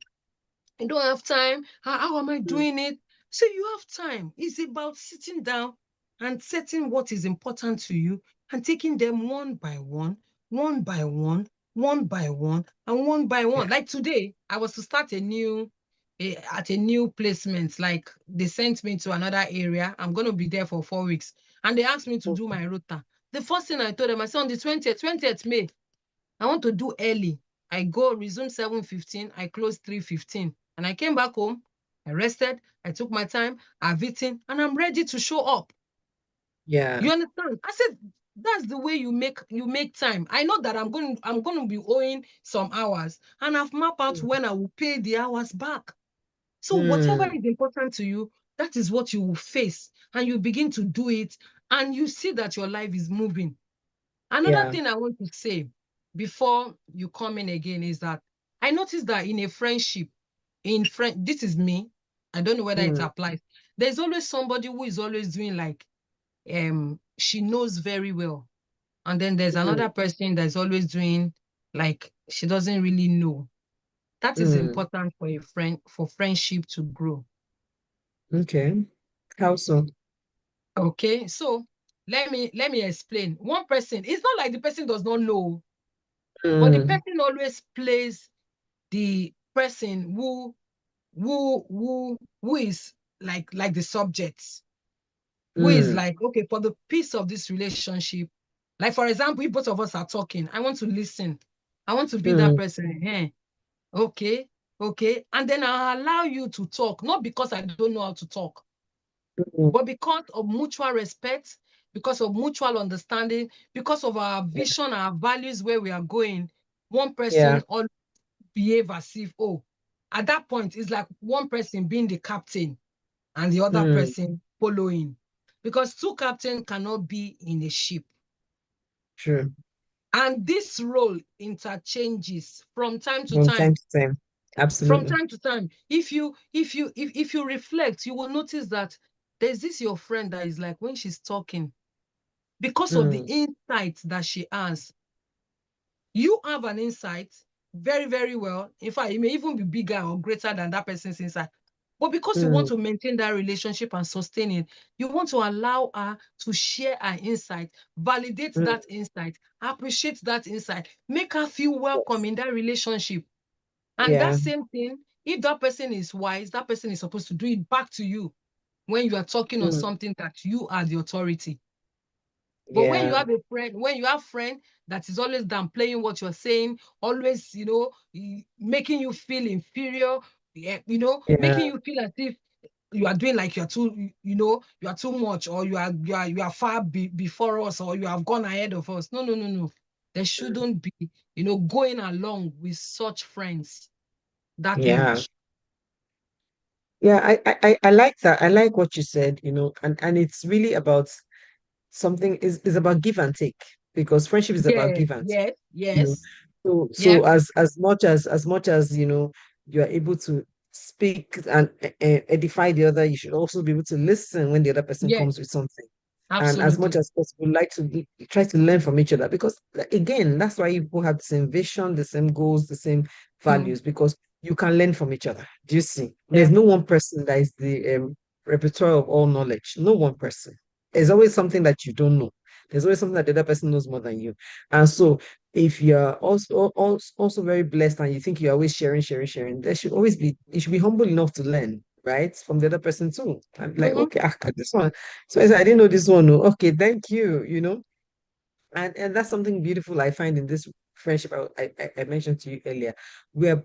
I don't have time. How am I mm, doing it? So you have time. It's about sitting down and setting what is important to you and taking them one by one, one by one, one by one, and one by yeah. one. Like today, I was to start at a new placement. Like they sent me to another area. I'm going to be there for 4 weeks. And they asked me to do my rota. The first thing I told them, I said on the 20th May, I want to do early. I go resume 7:15. I close 3:15. And I came back home. I rested. I took my time. I've eaten, and I'm ready to show up. Yeah. You understand? I said that's the way you make time. I know that I'm going to be owing some hours, and I've mapped out when I will pay the hours back. So whatever Mm, is important to you, that is what you will face, and you begin to do it, and you see that your life is moving. Another yeah. thing I want to say before you come in again is that I noticed that in a friendship, this is me. I don't know whether it Mm, applies. There's always somebody who is always doing like she knows very well. And then there's mm, another person that's always doing like she doesn't really know. That is mm. important for a friend, for friendship to grow. Okay. How so? Okay. So let me explain. One person, it's not like the person does not know, but the Mm, person always plays the person who is like the subjects, who is Mm, like, okay, for the peace of this relationship, like for example, if both of us are talking, I want to listen. I want to be that mm, person. Okay, okay. And then I'll allow you to talk, not because I don't know how to talk, mm. but because of mutual respect, because of mutual understanding, because of our Yeah, vision, our values, where we are going. One yeah, person all behave as if, oh, at that point, it's like one person being the captain and the other mm, person following. Because two captains cannot be in a ship. true. And this role interchanges from time to From time time. to time. From Absolutely. time to time. If you reflect, you will notice that there's this your friend that is like, when she's talking, because of the Mm, insight that she has, you have an insight very, very well. In fact, it may even be bigger or greater than that person's insight. But because you want mm, to maintain that relationship and sustain it, you want to allow her to share her insight, validate mm. that insight, appreciate that insight, make her feel welcome Yes. in that relationship. And that Yeah. same thing, if that person is wise, that person is supposed to do it back to you when you are talking on Mm, something that you are the authority. But when you yeah. have a friend, when you have friend that is always downplaying what you're saying, always, making you feel inferior, yeah, Yeah. making you feel as if you are doing like you're too, you are too much, or you are far before us, or you have gone ahead of us. No, no, no, no. There shouldn't be, going along with such friends that Yeah. much. Yeah. I like that. I like what you said, and it's really about something is about give and take because friendship is about Yes, give and take. yes, you know yes. so Yeah. as much as you are able to speak and edify the other, you should also be able to listen when the other person Yes, comes with something, and as much absolutely. as possible like to try to learn from each other, because again, that's why people have the same vision, the same goals, the same Mm, values, because you can learn from each other. Do you see? There's yeah. no one person that is the repertoire of all knowledge. No one person. There's always something that you don't know. There's always something that the other person knows more than you. And so if you're also very blessed and you think you're always sharing, there should always be, you should be humble enough to learn, right? From the other person too. I'm like, Mm-hmm. okay, this one. So I said, I didn't know this one. Oh, okay, thank you. And that's something beautiful I find in this friendship I mentioned to you earlier. We're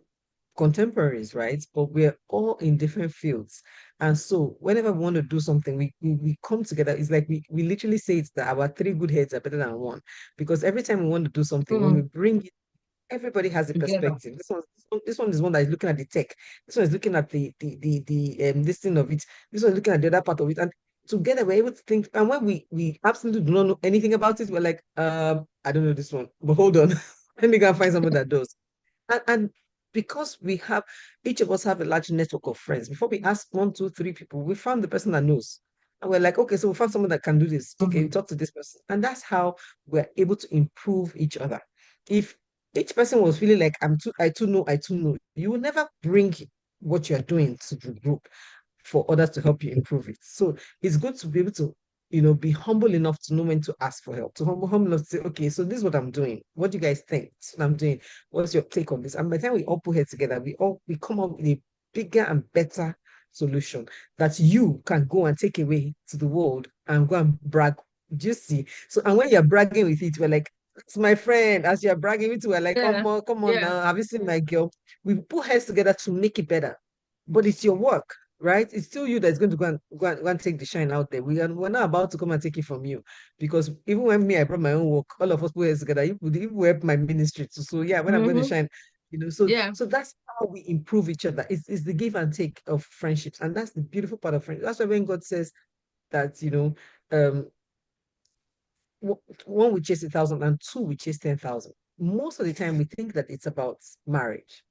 contemporaries, right? But we're all in different fields. And so whenever we want to do something, we come together. It's like we literally say it's that our three good heads are better than one. Because every time we want to do something, when we Mm, bring it, everybody has a together. perspective. This one is one that is looking at the tech. This one is looking at the this thing of it. This one is looking at the other part of it. And together we're able to think. And when we absolutely do not know anything about it, we're like, I don't know this one. But hold on. Let me go and find someone that does. And because we have, each of us have a large network of friends, before we ask one, two, three people, we found the person that knows. And we're like, okay, so we found someone that can do this. Okay, Mhm. talk to this person. And that's how we're able to improve each other. If each person was feeling like I too know, you will never bring what you're doing to the group for others to help you improve it. So it's good to be able to, be humble enough to know when to ask for help, to humble enough to say, okay, so this is what I'm doing. What do you guys think? This is what I'm doing. What's your take on this? And by the time we all put heads together, we come up with a bigger and better solution that you can go and take away to the world and go and brag. Do you see? So, and when you're bragging with it, we're like, it's my friend. As you're bragging with it, we're like, Yeah, come on yeah. now. Have you seen my girl? We put heads together to make it better. But it's your work, right? It's still you that's going to go and take the shine out there. We're not about to come and take it from you, because even when I brought my own work, all of us put it together. You help my ministry too. So yeah, when I'm going to Hmm. shine, so Yeah. that's how we improve each other. It's the give and take of friendships, and that's the beautiful part of friendship. That's why when God says that, um, one we chase 1,000 and two we chase 10,000. Most of the time, we think that it's about marriage.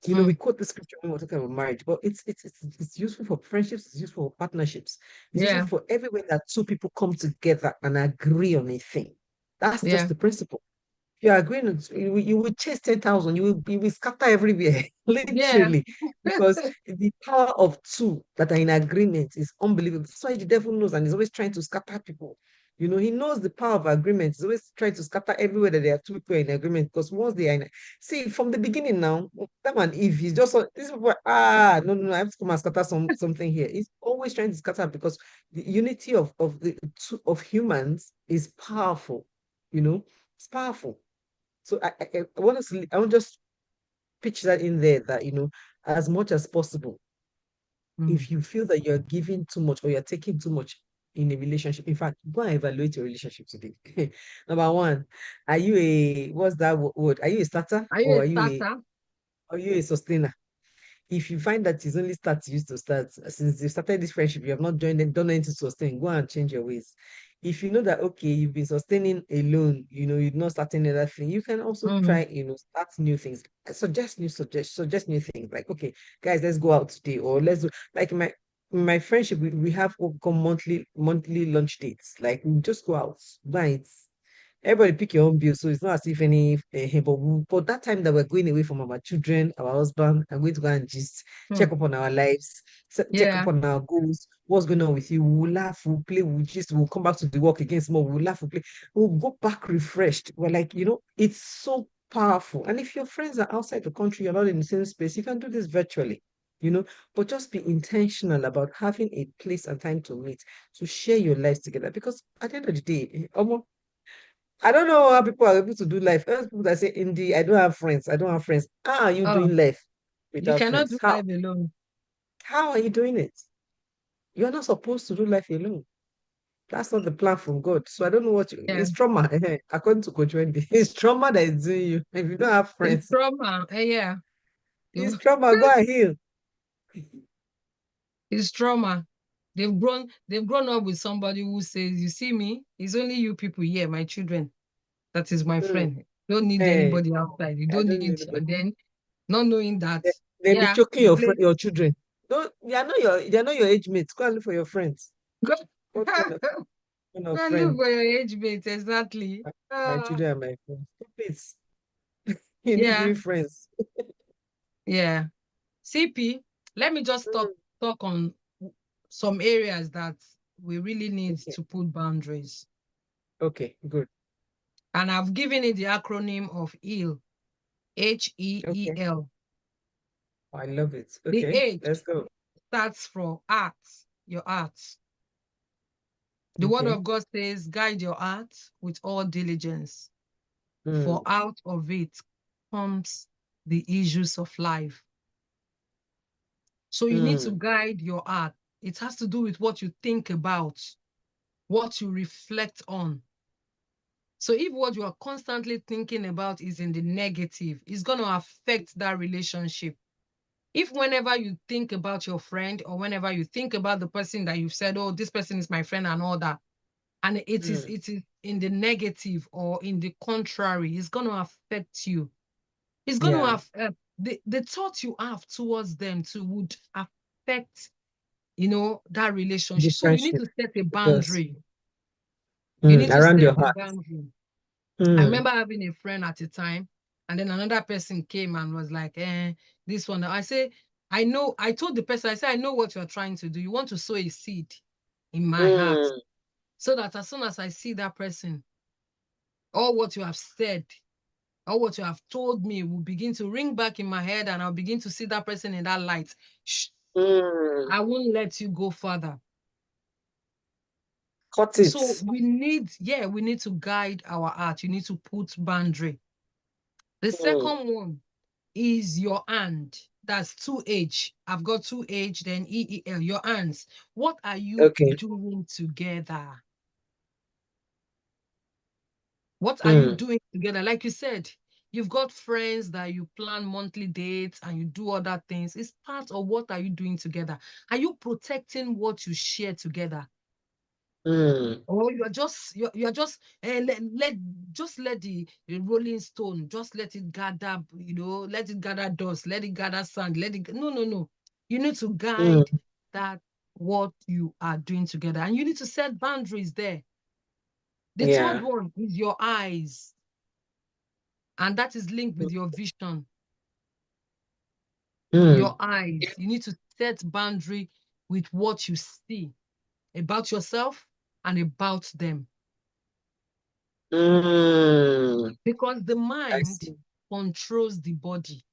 We Mm, quote the scripture when we're talking about marriage, but it's useful for friendships, it's useful for partnerships, it's useful yeah. for everywhere that two people come together and agree on a thing. That's just Yeah. the principle. If you're agreeing, you will chase 10,000, you will scatter everywhere, Yeah. literally, because the power of two that are in agreement is unbelievable. That's why the devil knows and is always trying to scatter people. You know, he knows the power of agreement. He's always trying to scatter everywhere that there are two people in agreement. Because once they are in, see, from the beginning now, Adam and Eve, he's just these people, no, no, no, I have to come and scatter something here. He's always trying to scatter because the unity of humans is powerful. You know, it's powerful. So I want to I want to just pitch that in there that as much as possible, Mm. if you feel that you're giving too much or you're taking too much in a relationship, in fact, go and evaluate your relationship today. Number one, are you what's that word? Are you a starter Are you or a starter? are you a sustainer? If you find that it's only start used to start, since you started this friendship, you have not joined and done anything to sustain, go and change your ways. If you know that okay, you've been sustaining alone, you're not starting another thing, you can also Mm. try, start new things. Suggest new things. Like, okay, guys, let's go out today, or let's do like my friendship, we have what we call monthly lunch dates. Like we just go out, night. Everybody pick your own bill, so it's not as if any. But that time that we're going away from our children, our husband, I'm going to go and just check Mm. up on our lives, check up Yeah. on our goals. What's going on with you? We'll laugh, we'll play, we'll come back to the work again small. We'll laugh, we'll play, we'll go back refreshed. We're like, it's so powerful. And if your friends are outside the country, you're not in the same space, you can do this virtually. But just be intentional about having a place and time to meet, to share your lives together. Because at the end of the day, I don't know how people are able to do life. There's people that say, Indy, I don't have friends. I don't have friends. How are you Oh, doing life you without cannot friends? do How? life alone. How are you doing it? You're not supposed to do life alone. That's not the plan from God. So I don't know Yeah. it's trauma. According to Coach Wendy, it's trauma that is doing you. If you don't have It's friends, trauma. Yeah. it's You- trauma. Go and heal. It's trauma. They've grown up with somebody who says, you see me, it's only you people here, my children. That is my Mm. friend. Don't need Hey, anybody outside. You I don't don't need, need and anybody. then not knowing that, They be yeah, choking the your place. your children. Don't they are not your age mates. Go and look for your friends. Go, What kind of go and look friend? for your age mate, exactly. My children are my friends. Stop it. You need Yeah, real friends. yeah. CP, let me just talk Mm, talk on some areas that we really need okay. to put boundaries. Okay, good. And I've given it the acronym of HEAL, Okay. HEEL. I love it. The Okay, H let's go. starts from heart, your heart. The word Okay. of God says, guide your heart with all diligence, for Mm, out of it comes the issues of life. So you need to mm, guide your heart. It has to do with what you think about, what you reflect on. So if what you are constantly thinking about is in the negative, it's going to affect that relationship. If whenever you think about your friend or whenever you think about the person that you've said, oh, this person is my friend and all that, and it is mm. it is in the negative or in the contrary, it's going to affect you. It's going to Yeah, have the thought you have towards them too would affect that the relationship. So you need friendship. to set a It does. boundary. You need to Around set your a heart. boundary. I Mm, remember having a friend at a time, and then another person came and was like, this one. I say, I told the person, I said, I know what you're trying to do. You want to sow a seed in my heart mm, so that as soon as I see that person, all what you have said, all what you have told me will begin to ring back in my head, and I'll begin to see that person in that light. Shh, mm. I won't let you go further. Cut So it. we need to guide our heart. You need to put boundary. The Mm. second one is your hand. That's 2H. I've got 2H, then EEL, your hands. What are you Okay. doing together? What are you Mm, doing together? Like you said, you've got friends that you plan monthly dates and you do other things. It's part of what are you doing together? Are you protecting what you share together? mm. Or you're just just let the rolling stone, just let it gather, let it gather dust, let it gather sand, no. You need to guide Mm. that what you are doing together, and you need to set boundaries there. The third Yeah. one is your eyes, and that is linked with your vision. Your Mm. eyes, you need to set boundary with what you see about yourself and about them. Mm, because the I mind see. controls the body.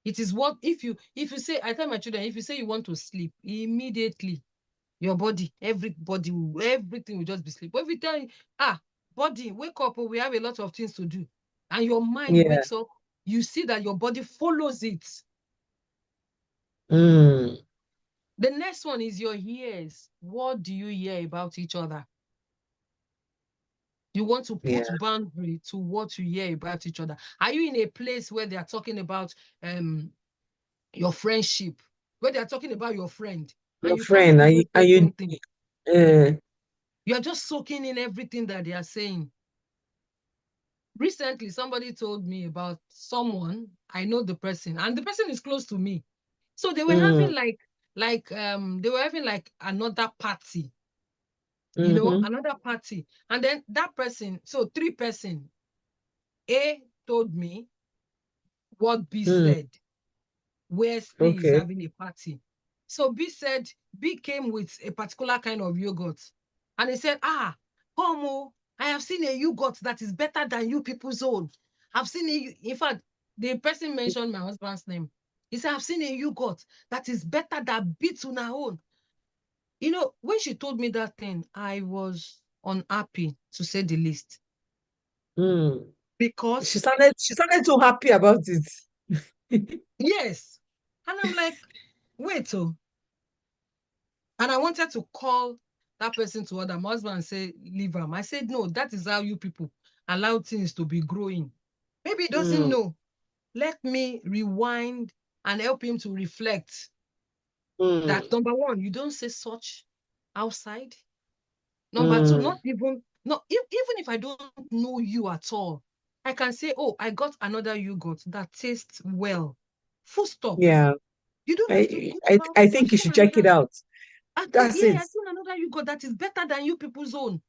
It is what if you say, I tell my children, if you say you want to sleep, immediately your body, everything will just be sleep. But if you tell you, body, wake up, we have a lot of things to do, and your mind Yeah. wakes up, you see that your body follows it. Mm, The next one is your ears. What do you hear about each other? You want to yeah. put boundary to what you hear about each other. Are you in a place where they are talking about your friendship, where they are talking about your friend, and Your you can't friend, even are say you, something? uh, You're just soaking in everything that they are saying. Recently, somebody told me about someone, I know the person, and the person is close to me. So they were having mm, they were having like another party, mm-hmm, another party. And then that person, so three-person, A told me what B mm, said, where C is okay. having a party. So B said, B came with a particular kind of yogurt. And he said, come, oh, I have seen a yogurt that is better than you people's own. I've seen it. In fact, the person mentioned my husband's name. He said, I've seen a yogurt that is better than beats on our own. When she told me that thing, I was unhappy, to say the least. Mm. Because, She sounded so happy about it. yes. And I'm like, wait, oh. And I wanted to call that person to order. My husband say, leave him. I said, no, that is how you people allow things to be growing. Maybe he doesn't Mm, know. Let me rewind and help him to reflect that, mm, number one, you don't say such outside. Number two, mm. not even, not even if I don't know you at all, I can say, oh, I got another yogurt that tastes well. Full stop. Yeah. You don't have to I, go I about I it. I've think you seen should check it another. out. That's Yeah, it. I've seen another yogurt that is better than you people's own.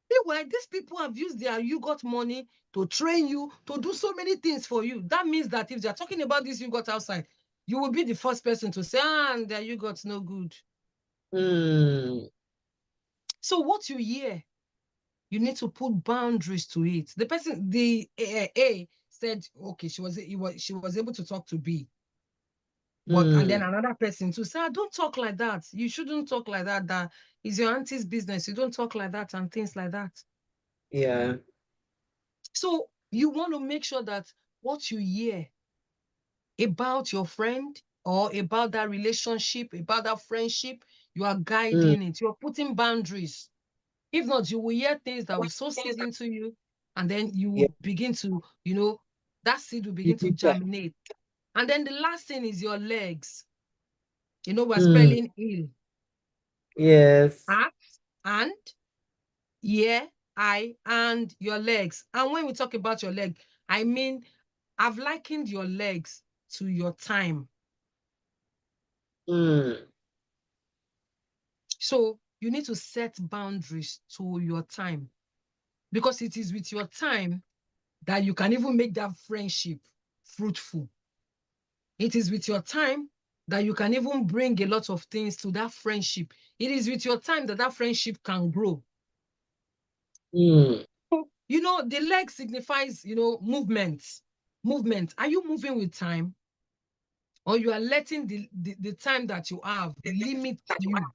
Meanwhile, these people have used their yogurt money to train you, to do so many things for you. That means that if they're talking about this yogurt outside, you will be the first person to say, their yogurt's no good. Mm, So what you hear, you need to put boundaries to it. The person, the A said, okay, she was able to talk to B. But and then mm. another person to say, don't talk like that. You shouldn't talk like that. That is your auntie's business. You don't talk like that and things like that. Yeah. So you want to make sure that what you hear about your friend or about that relationship, about that friendship, you are Mm, guiding it. You're putting boundaries. If not, you will hear things that will sow seed into you, and then you yeah. will begin to, that seed will begin Keep to it there. germinate. And then the last thing is your legs. We're Mm, spelling ill. yes. Heart and ear, eye, and your legs. And when we talk about your leg, I mean, I've likened your legs to your time. Mm, So you need to set boundaries to your time, because it is with your time that you can even make that friendship fruitful. It is with your time that you can even bring a lot of things to that friendship. It is with your time that that friendship can grow. mm, The leg signifies, movement. Movement. Are you moving with time, or you are letting the time that you have limit you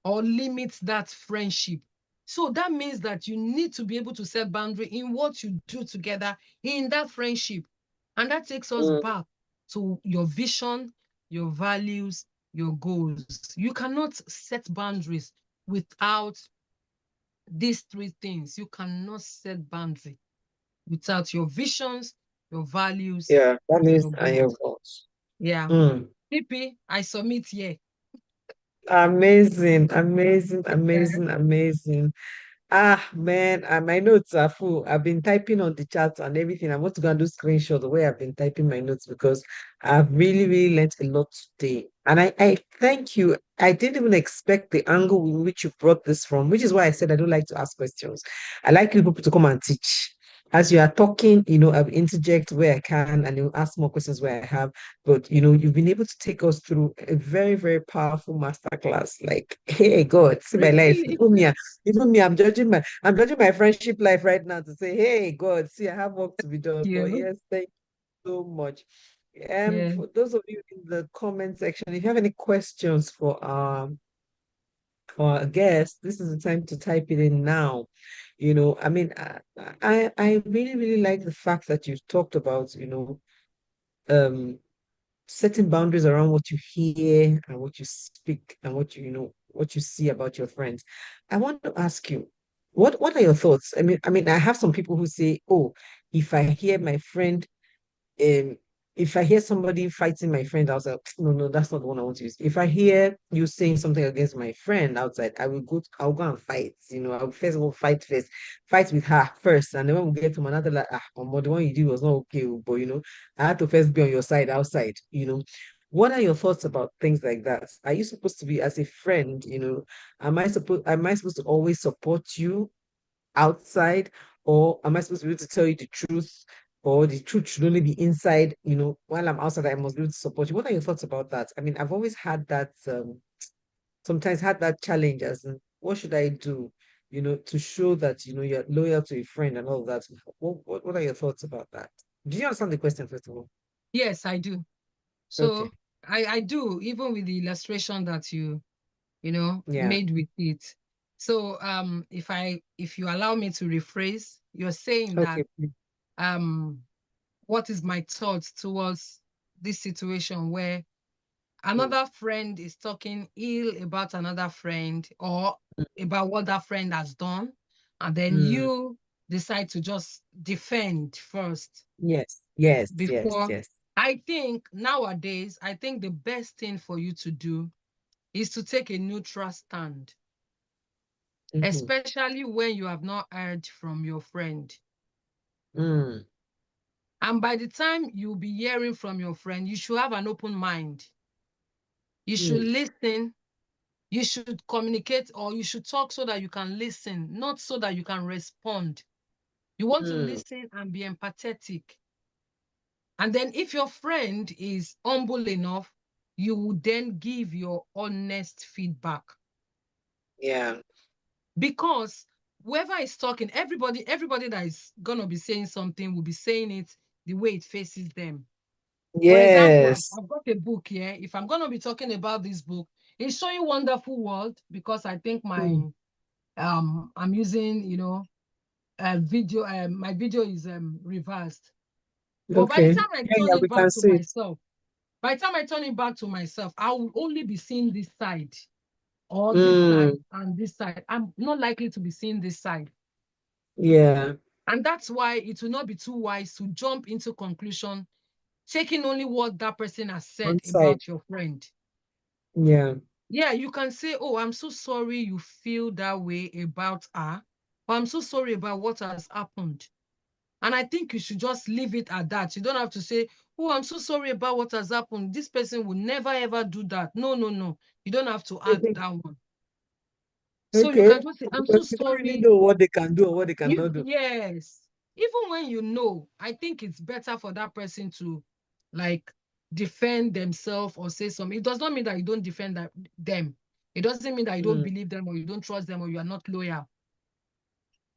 or limit that friendship? So that means that you need to be able to set boundary in what you do together in that friendship. And that takes us mm. back to your vision, your values, your goals. You cannot set boundaries without these three things. You cannot set boundary without your visions, your values, Yeah. That and means your I have goals. thoughts. Yeah. Mm. PP, I submit here. Amazing, amazing, amazing, amazing. Ah, man, my notes are full. I've been typing on the chat and everything. I'm going to go and do screenshot the way I've been typing my notes because I've really, really learned a lot today. And I thank you. I didn't even expect the angle in which you brought this from, which is why I said I don't like to ask questions. I like people to come and teach. as you are talking, I'll interject where I can and you'll ask more questions where I have. But you've been able to take us through a very, very powerful masterclass. Like, hey God, see my life. Really? Even me, I'm judging my friendship life right now to say, hey God, see, I have work to be done. But You. yes, thank you so much. Yeah. For those of you in the comment section, if you have any questions for our guest, this is the time to type it in now. I mean, I really, really like the fact that you talked about, um, setting boundaries around what you hear and what you speak and what you see about your friends. I want to ask you, what are your thoughts? I mean, I have some people who say, oh, if I hear my friend um if I hear somebody fighting my friend outside, no, no, that's not the one I want to use. If I hear you saying something against my friend outside, I'll go and fight. I'll first go fight with her first, and then when we get to another, like, the one you did was not okay, oh, but I had to first be on your side outside. What are your thoughts about things like that? Are you supposed to be as a friend? Am I supposed to always support you outside, or am I supposed to be able to tell you the truth, or the truth should only be inside? While I'm outside, I must be able to support you. What are your thoughts about that? I mean, I've always had that, sometimes had that challenge as in, what should I do, to show that, you're loyal to a friend and all that. What are your thoughts about that? Do you understand the question, first of all? Yes, I do. Okay. So I do, even with the illustration that you Yeah. made with it. So if you allow me to rephrase, you're saying that Okay. um what is my thoughts towards this situation where Mm, another friend is talking ill about another friend or about what that friend has done, and then mm. you decide to just defend first Yes. Yes. Yes. before. Yes. I think nowadays, I think the best thing for you to do is to take a neutral stand, Mm-hmm. especially when you have not heard from your friend. Mm, And by the time you'll be hearing from your friend, you should have an open mind. You should mm, listen. You should communicate, or you should talk so that you can listen, not so that you can respond. You want to mm. listen and be empathetic. And then if your friend is humble enough, you will then give your honest feedback. Yeah. Because whoever is talking, everybody that is gonna be saying something will be saying it the way it faces them. For example, Yes. I've got a book here. If I'm gonna be talking about this book, it's showing Wonderful World because I think Mm. I'm using a video. My video is reversed. But by the Okay. time I Yeah, turn yeah, we it can back to see it. myself, by the time I turn it back to myself, I will only be seeing this side or this side Mm, and this side. I'm not likely to be seeing this side. yeah. And that's why it will not be too wise to jump into conclusion, taking only what that person has said One side. about your friend. Yeah. Yeah, you can say, oh, I'm so sorry you feel that way about her, or I'm so sorry about what has happened. And I think you should just leave it at that. You don't have to say, oh, I'm so sorry about what has happened. This person will never ever do that. No, no, no. You don't have to add that one. So you Okay. can just say, I'm so Because you don't really sorry. know what they can do or what they You cannot do. yes. Even when you know, I think it's better for that person to like defend themselves or say something. It does not mean that you don't defend them. It doesn't mean that you don't Mm, believe them or you don't trust them or you are not loyal.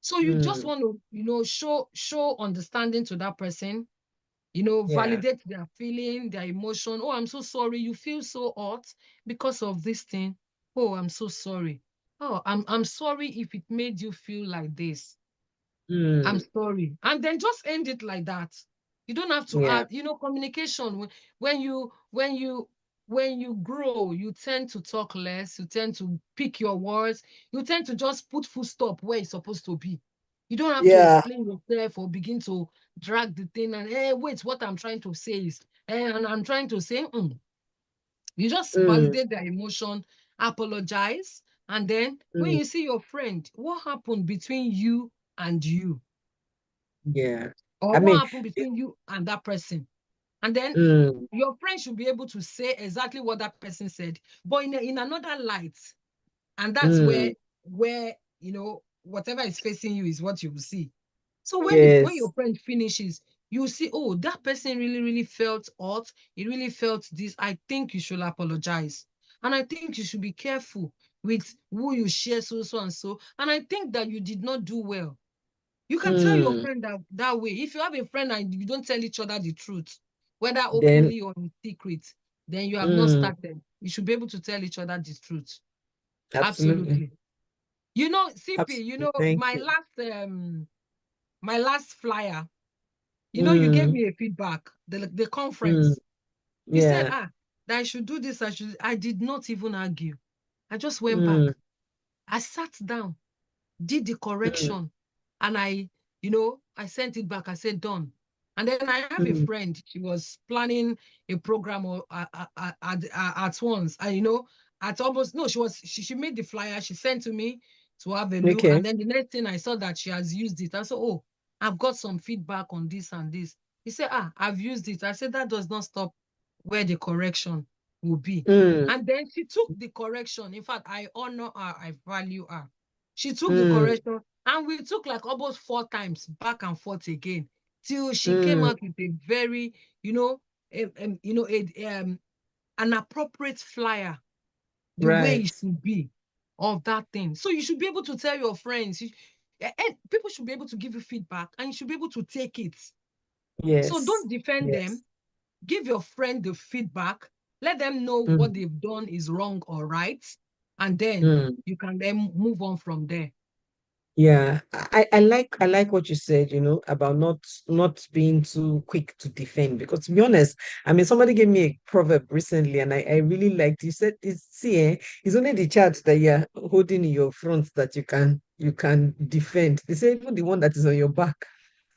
So you just mm, want to, show understanding to that person, yeah. validate their feeling, their emotion. Oh, I'm so sorry. You feel so hot because of this thing. Oh, I'm so sorry. Oh, I'm sorry if it made you feel like this. I'm Mm, sorry. And then just end it like that. You don't have to yeah. add, communication. When you grow, you tend to talk less, you tend to pick your words, you tend to just put full stop where it's supposed to be. You don't have to Yeah. explain yourself or begin to drag the thing and hey, wait, what I'm trying to say is, and I'm trying to say, you just Mm, validate their emotion, apologize, and then when mm, you see your friend, what happened between you and you? yeah. Or I what mean, happened between you and that person? And then mm, your friend should be able to say exactly what that person said, but in another light. And that's where mm, where whatever is facing you is what you will see. So when Yes. your friend finishes, you see, oh, that person really, really felt hurt. He really felt this. I think you should apologize. And I think you should be careful with who you share so and so. And I think that you did not do well. You can tell your Mm. friend that way. If you have a friend and you don't tell each other the truth, whether Then, openly or in secret, then you have not mm, started. You should be able to tell each other the truth. absolutely. Absolutely. You know, CP, Absolutely. Thank you. my last flyer, you gave Mm, me a feedback, the mm, conference. You said, yeah. that I should do this, I did not even argue. I just went Mm, back. I sat down, did the mm, correction, and I sent it back. I said, done. And then I have a mm. friend, she was planning a program at once. And at almost no, she made the flyer, she sent to me to have a look. Okay. And then the next thing I saw that she has used it. I said, oh, I've got some feedback on this and this. He said, I've used it. I said, that does not stop where the correction will be. Mm, And then she took the correction. In fact, I honor her, I value her. She took the mm, correction, and we took like almost 4 times back and forth again till she came mm. out with a very, you know, an appropriate flyer, the way it Right. should be of that thing. So you should be able to tell your friends. And people should be able to give you feedback, and you should be able to take it. So Yes. don't defend Yes. them. Give your friend the feedback. Let them know Mm, what they've done is wrong or right, and then mm. you can then move on from there. Yeah, I like what you said, about not being too quick to defend. Because to be honest, I mean, somebody gave me a proverb recently, and I really liked. You said, See, it's only the child that you're holding in your front that you can defend." They say even the one that is on your back,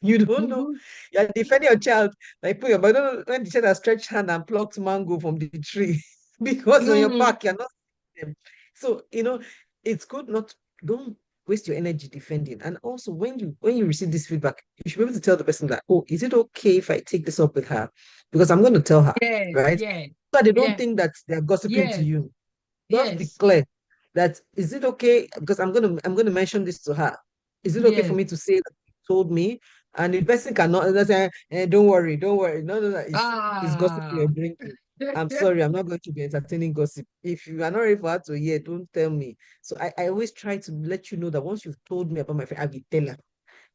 you don't know. Mhm. You're defending your child, like put your but don't know when the child has stretched hand and plucked mango from the tree because on your Mm. back you're not seeing them. So it's good not don't waste your energy defending. And also, when you receive this feedback, you should be able to tell the person that, oh, is it okay if I take this up with her? Because I'm going to tell her, Yes, right? yeah, So they don't yeah, think that they're gossiping to yes, you. Just be yes, clear that, is it okay? Because I'm gonna mention this to her. Is it okay for yes. me to say that you told me? And the person cannot say, don't worry, don't worry. No, no, no. It's gossip you're Ah. drinking. I'm sorry, I'm not going to be entertaining gossip. If you are not ready for her to hear, don't tell me. So I always try to let you know that once you've told me about my friend, I will tell her.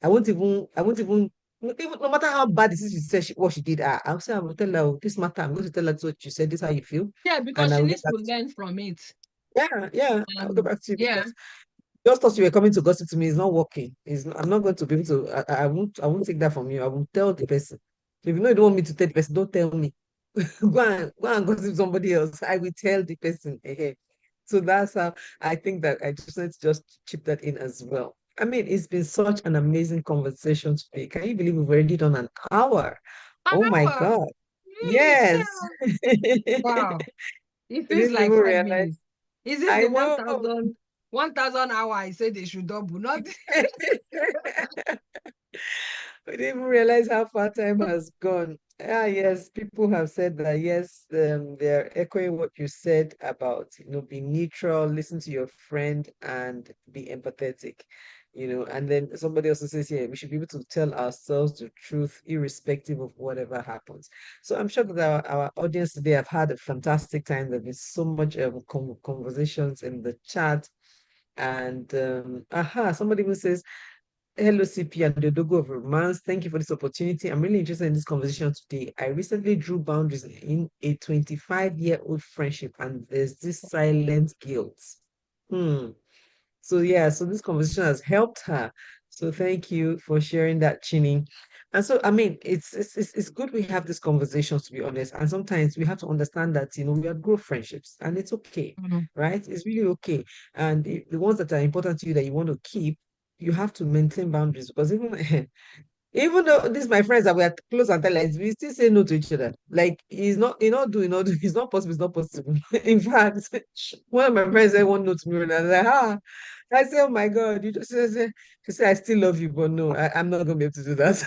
I won't even no matter how bad it is she said what she did, I'll say, I will tell her, "Oh, this matter, I'm going to tell her what you said, this is how you feel." Yeah, And because I she will get needs back to to learn from it. yeah, yeah. I'll go And back to you yeah, because just as you were coming to gossip to me, it's not working. I'm not going to be able to. I won't take that from you. I will tell the person. If you don't want me to tell the person, don't tell me. Go and gossip somebody else. I will tell the person. So that's how I think that I just need to just chip that in as well. I mean, it's been such an amazing conversation today. Can you believe we've already done an hour? an Oh my hour. God. Really? Yes. Wow. It I feels didn't like even 5 minutes. realize. Is this I the know. 1,000 hour I said they should double? Not We didn't even realize how far time has gone. Yes, people have said that, yes, they're echoing what you said about, be neutral, listen to your friend, and be empathetic, and then somebody also says, yeah, we should be able to tell ourselves the truth, irrespective of whatever happens. So I'm sure that our audience today have had a fantastic time. There's been so much conversations in the chat. And somebody even says, "Hello, CP and the Dogo of Romance. Thank you for this opportunity. I'm really interested in this conversation today. I recently drew boundaries in a 25-year-old friendship, and there's this silent guilt." Hmm. So yeah, so this conversation has helped her. So thank you for sharing that, Chini. And so I mean, it's good we have these conversations, to be honest. And sometimes we have to understand that we outgrow friendships, and it's okay, Mhm. right? It's really okay. And the ones that are important to you that you want to keep, you have to maintain boundaries, because even even though these my friends that were close and allies, we still say no to each other. Like, it's not possible, it's not possible. In fact, one of my friends said one no to me, and I was like, I said, oh my God, you just say, she said, I still love you, but no, I'm not gonna be able to do that.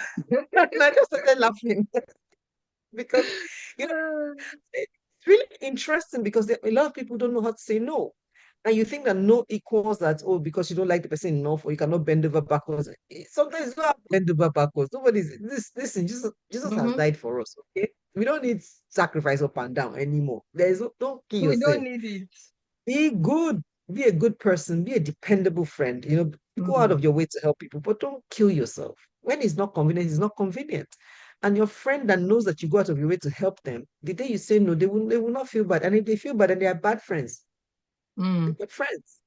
And I just started laughing because you know it's really interesting because a lot of people don't know how to say no. And you think that no equals that, oh, because you don't like the person enough, or you cannot bend over backwards. Sometimes you don't have to bend over backwards. Nobody's listen, Jesus has Mm-hmm. died for us. Okay. We don't need sacrifice up and down anymore. Don't kill We don't yourself. need it. Be good. Be a good person. Be a dependable friend. Go out Mm. of your way to help people, but don't kill yourself. When it's not convenient, it's not convenient. And your friend that knows that you go out of your way to help them, the day you say no, they will not feel bad. And if they feel bad, then they are bad friends. Mm. They're friends.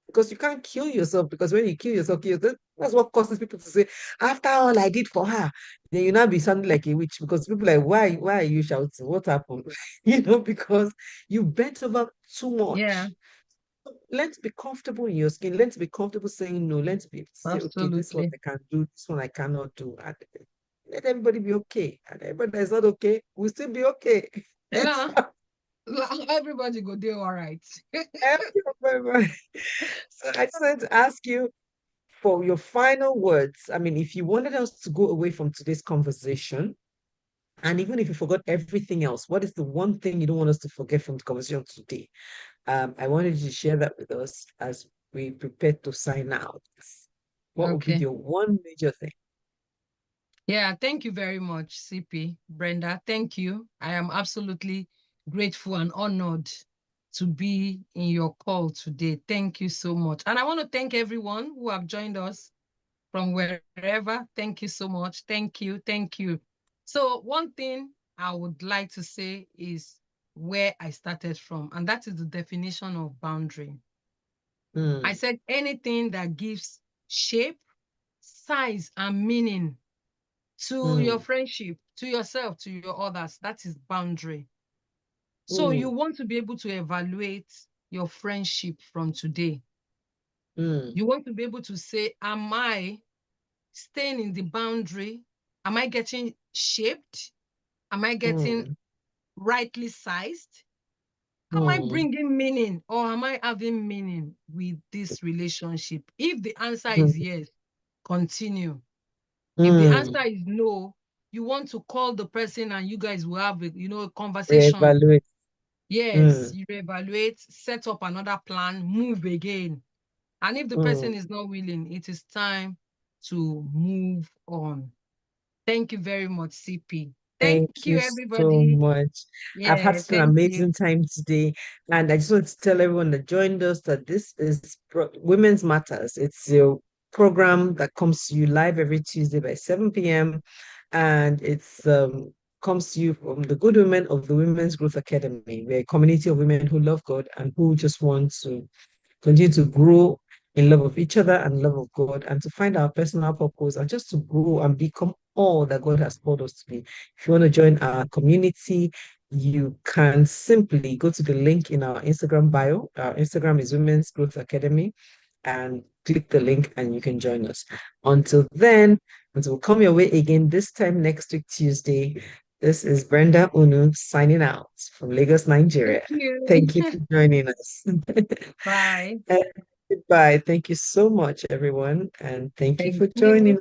Because you can't kill yourself, because when you kill yourself, that's what causes people to say, after all I did for her, then you now be sounding like a witch, because people are like, why are you shouting? What happened? Because you bent over too Yeah, much. Let's be comfortable in your skin. Let's be comfortable saying no. Let's be say, okay, this is what absolutely. I can do, this one I cannot do. And let everybody be okay. And everybody that's not okay will still be okay. It's Yeah, everybody go there all right. everybody. So I just wanted to ask you for your final words. I mean, if you wanted us to go away from today's conversation, and even if you forgot everything else, what is the one thing you don't want us to forget from the conversation today? I wanted you to share that with us as we prepare to sign out. What would be Okay. your one major thing? Yeah, thank you very much, CP. Brenda, thank you. I am absolutely grateful and honored to be in your call today. Thank you so much. And I want to thank everyone who have joined us from wherever. Thank you so much. Thank you. Thank you. So, one thing I would like to say is where I started from, and that is the definition of boundary. I Mm, said anything that gives shape, size, and meaning to your mm, friendship, to yourself, to your others. That is boundary. So you mm, want to be able to evaluate your friendship from today. mm, You want to be able to say, am I staying in the boundary? Am I getting shaped? Am I getting mm, rightly sized? Am I mm, bringing meaning or am I having meaning with this relationship? If the answer mm, is yes, continue. If the mm. answer is no, you want to call the person and you guys will have a conversation. Reevaluate. Yes, Mm, you evaluate, set up another plan, move again. And if the mm. person is not willing, it is time to move on. Thank you very much, CP. Thank Thank you, you so everybody. much. I've had Yeah, such an thank you. amazing time today. And I just want to tell everyone that joined us that this is Women's Matters. It's your program that comes to you live every Tuesday by 7 p.m. And it's comes to you from the good women of the Women's Growth Academy. We're a community of women who love God and who just want to continue to grow in love of each other and love of God, and to find our personal purpose and just to grow and become all that God has called us to be. If you want to join our community, you can simply go to the link in our Instagram bio. Our Instagram is Women's Growth Academy, and click the link and you can join us. Until then, until we come your way again this time next week, Tuesday, this is Brenda Unu signing out from Lagos, Thank Nigeria. you. Thank you for joining us. Bye. And goodbye. Thank you so much, everyone. And thank you Thank for you. joining.